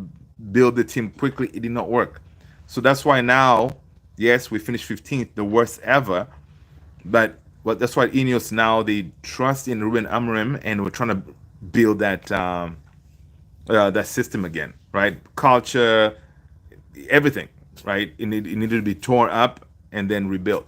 build the team quickly. It did not work. So that's why now, yes, we finished 15th, the worst ever. But that's why Ineos now they trust in Ruben Amorim, and we're trying to build that system again, right? Culture, everything, right? It needed to be torn up and then rebuilt.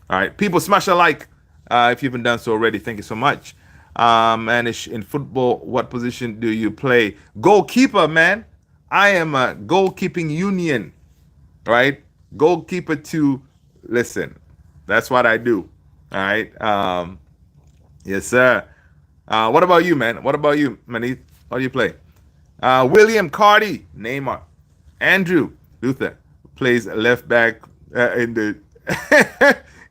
All right, people, smash a like if you haven't done so already. Thank you so much. Manish, in football, what position do you play? Goalkeeper, man. I am a goalkeeping union, right? Goalkeeper to listen. That's what I do. All right. Yes, sir. What about you, man? What about you, Manith? How do you play? William Cardi, Neymar, Andrew Luther plays left back in the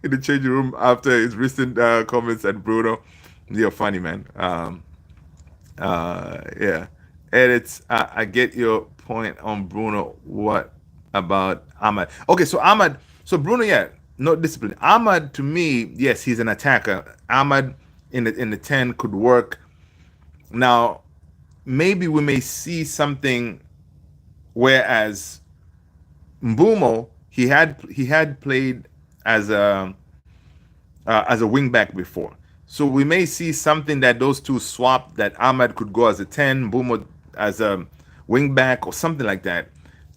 in the changing room after his recent comments at Bruno. You're funny, man. Yeah. And I get your point on Bruno. What about Ahmad? Okay, so Bruno, yeah, no discipline. Ahmad, to me, yes, he's an attacker. Ahmad in the 10 could work. Now, maybe we may see something, whereas Mbumo, he had played as a wing back before. So we may see something that those two swap, that Ahmad could go as a 10, Mbumo as a wing back or something like that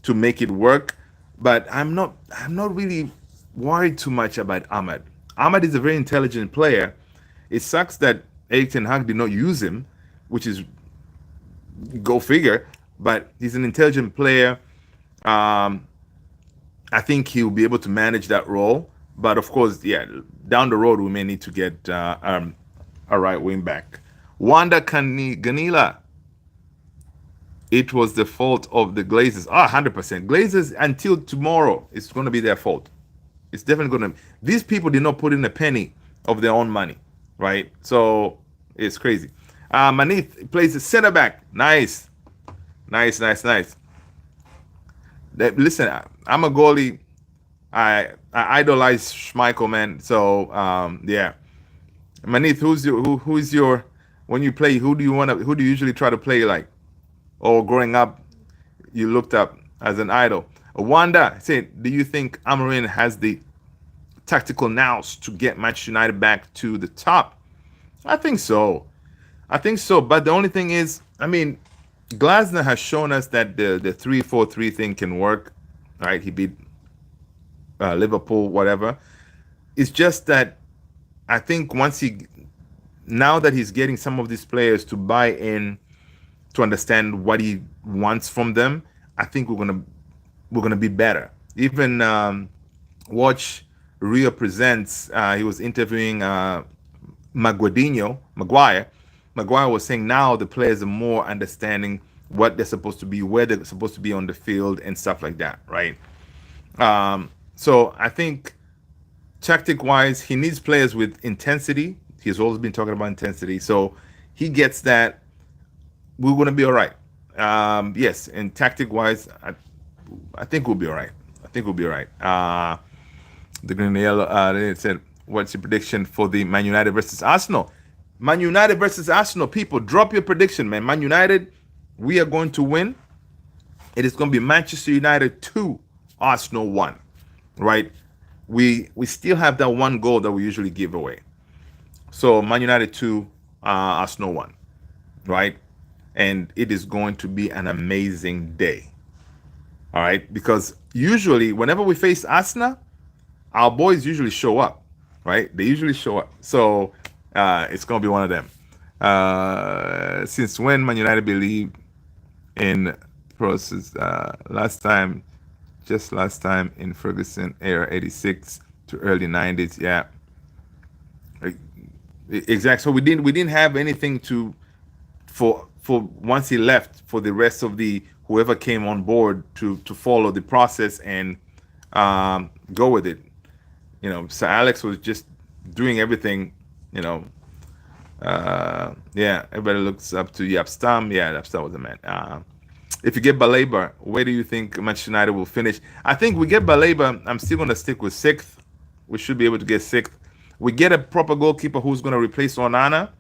to make it work. But I'm not really worried too much about Ahmad. Ahmad is a very intelligent player. It sucks that Erik ten Hag did not use him, which is go figure. But he's an intelligent player. I think he'll be able to manage that role. But of course, yeah, down the road we may need to get a right wing back. Wanda Ganila. It was the fault of the Glazers. 100%. Glazers until tomorrow, it's going to be their fault. It's definitely going to. These people did not put in a penny of their own money, right? So it's crazy. Manith plays the center back. Nice. Listen, I'm a goalie. I idolize Schmeichel, man. So yeah, Manith, who's your when you play? Who do you usually try to play like? Or growing up, you looked up as an idol. Wanda said, "Do you think Amorim has the tactical nous to get Manchester United back to the top?" I think so. I think so. But the only thing is, I mean, Glasner has shown us that the 3-4-3 thing can work. Right? He beat Liverpool, whatever. It's just that I think now that he's getting some of these players to buy in to understand what he wants from them, I think we're gonna be better. Even watch Rio Presents. He was interviewing Maguire. Maguire was saying now the players are more understanding what they're supposed to be, where they're supposed to be on the field, and stuff like that, right? So I think tactic wise, he needs players with intensity. He's always been talking about intensity, so he gets that. We're gonna be all right. Yes, and tactic wise, I think we'll be all right. I think we'll be all right. The green and yellow. They said, "What's your prediction for the Man United versus Arsenal?" Man United versus Arsenal. People, drop your prediction, man. Man United, we are going to win. It is going to be Manchester United 2, Arsenal 1. Right? We still have that one goal that we usually give away. So Man United 2, Arsenal 1. Right? And it is going to be an amazing day. All right? Because usually, whenever we face Arsenal, our boys usually show up. Right? They usually show up. So it's going to be one of them. Since when Man United believe in process? Last time in Ferguson era, 86 to early 90s. Yeah, exactly. So we didn't have anything to for once he left for the rest of the whoever came on board to follow the process and go with it. Sir Alex was just doing everything. Yeah, everybody looks up to Yapstam. Yeah, Yapstam was the man. If you get Baleba, where do you think Manchester United will finish? I think we get Baleba. I'm still going to stick with sixth. We should be able to get sixth. We get a proper goalkeeper who's going to replace Onana.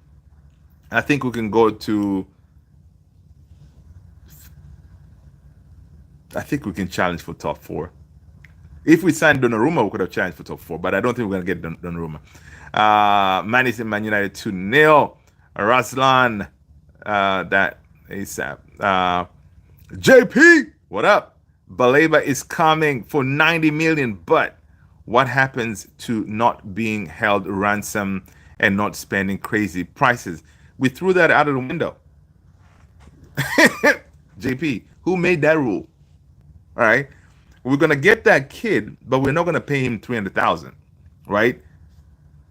I think we can go to. I think we can challenge for top 4. If we signed Donnarumma, we could have challenged for top 4, but I don't think we're going to get Donnarumma. Man is in Man United 2-0. Raslan, that ASAP. JP, what up? Baleba is coming for 90 million, but what happens to not being held ransom and not spending crazy prices? We threw that out of the window. JP, who made that rule? All right. We're gonna get that kid, but we're not gonna pay him 300,000, right?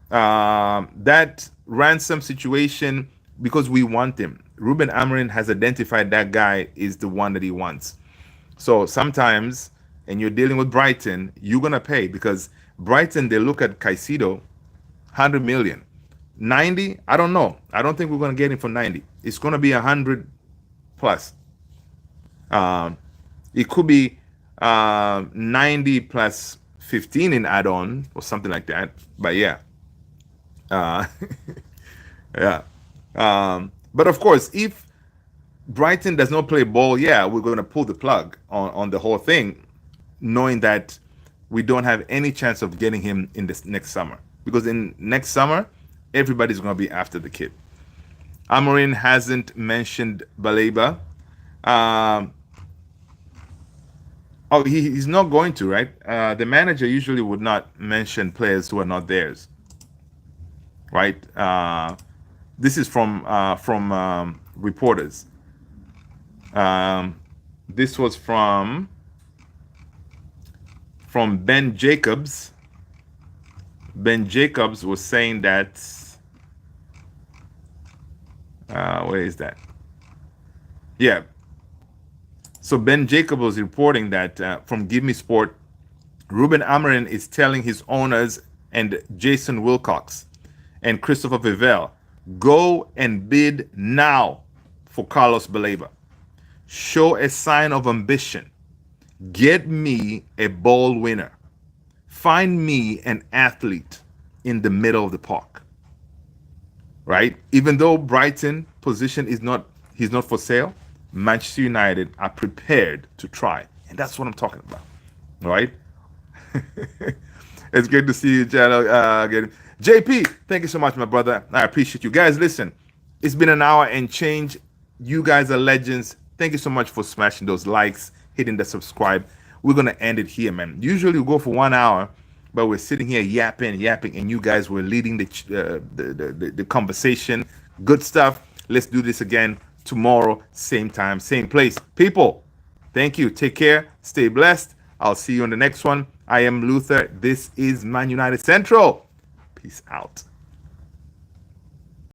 That ransom situation, because we want him. Ruben Amorim has identified that guy is the one that he wants. So sometimes, and you're dealing with Brighton, you're gonna pay because Brighton, they look at Caicedo, 100 million, 90. I don't know. I don't think we're gonna get him for 90. It's gonna be 100 plus. It could be 90 plus 15 in add-on or something like that. But yeah, yeah. But of course, if Brighton does not play ball, yeah, we're going to pull the plug on the whole thing, knowing that we don't have any chance of getting him in this next summer. Because in next summer, everybody's going to be after the kid. Amorim hasn't mentioned Baleba. He's not going to, right? The manager usually would not mention players who are not theirs, right? This is from reporters. This was from Ben Jacobs. Ben Jacobs was saying that. Where is that? Yeah. So Ben Jacobs was reporting that from Give Me Sport, Ruben Amorim is telling his owners and Jason Wilcox and Christopher Vivell, go and bid now for Carlos Baleba. Show a sign of ambition. Get me a ball winner. Find me an athlete in the middle of the park. right? Even though Brighton position is not, he's not for sale, Manchester United are prepared to try, and that's what I'm talking about, right? It's good to see you, channel again. JP, thank you so much, my brother. I appreciate you guys. Listen, it's been an hour and change. You guys are legends. Thank you so much for smashing those likes, hitting the subscribe. We're gonna end it here, man. Usually we go for 1 hour, but we're sitting here yapping, and you guys were leading the conversation. Good stuff. Let's do this again tomorrow, same time, same place. People, thank you. Take care. Stay blessed. I'll see you on the next one. I am Luther. This is Man United Central. Peace out.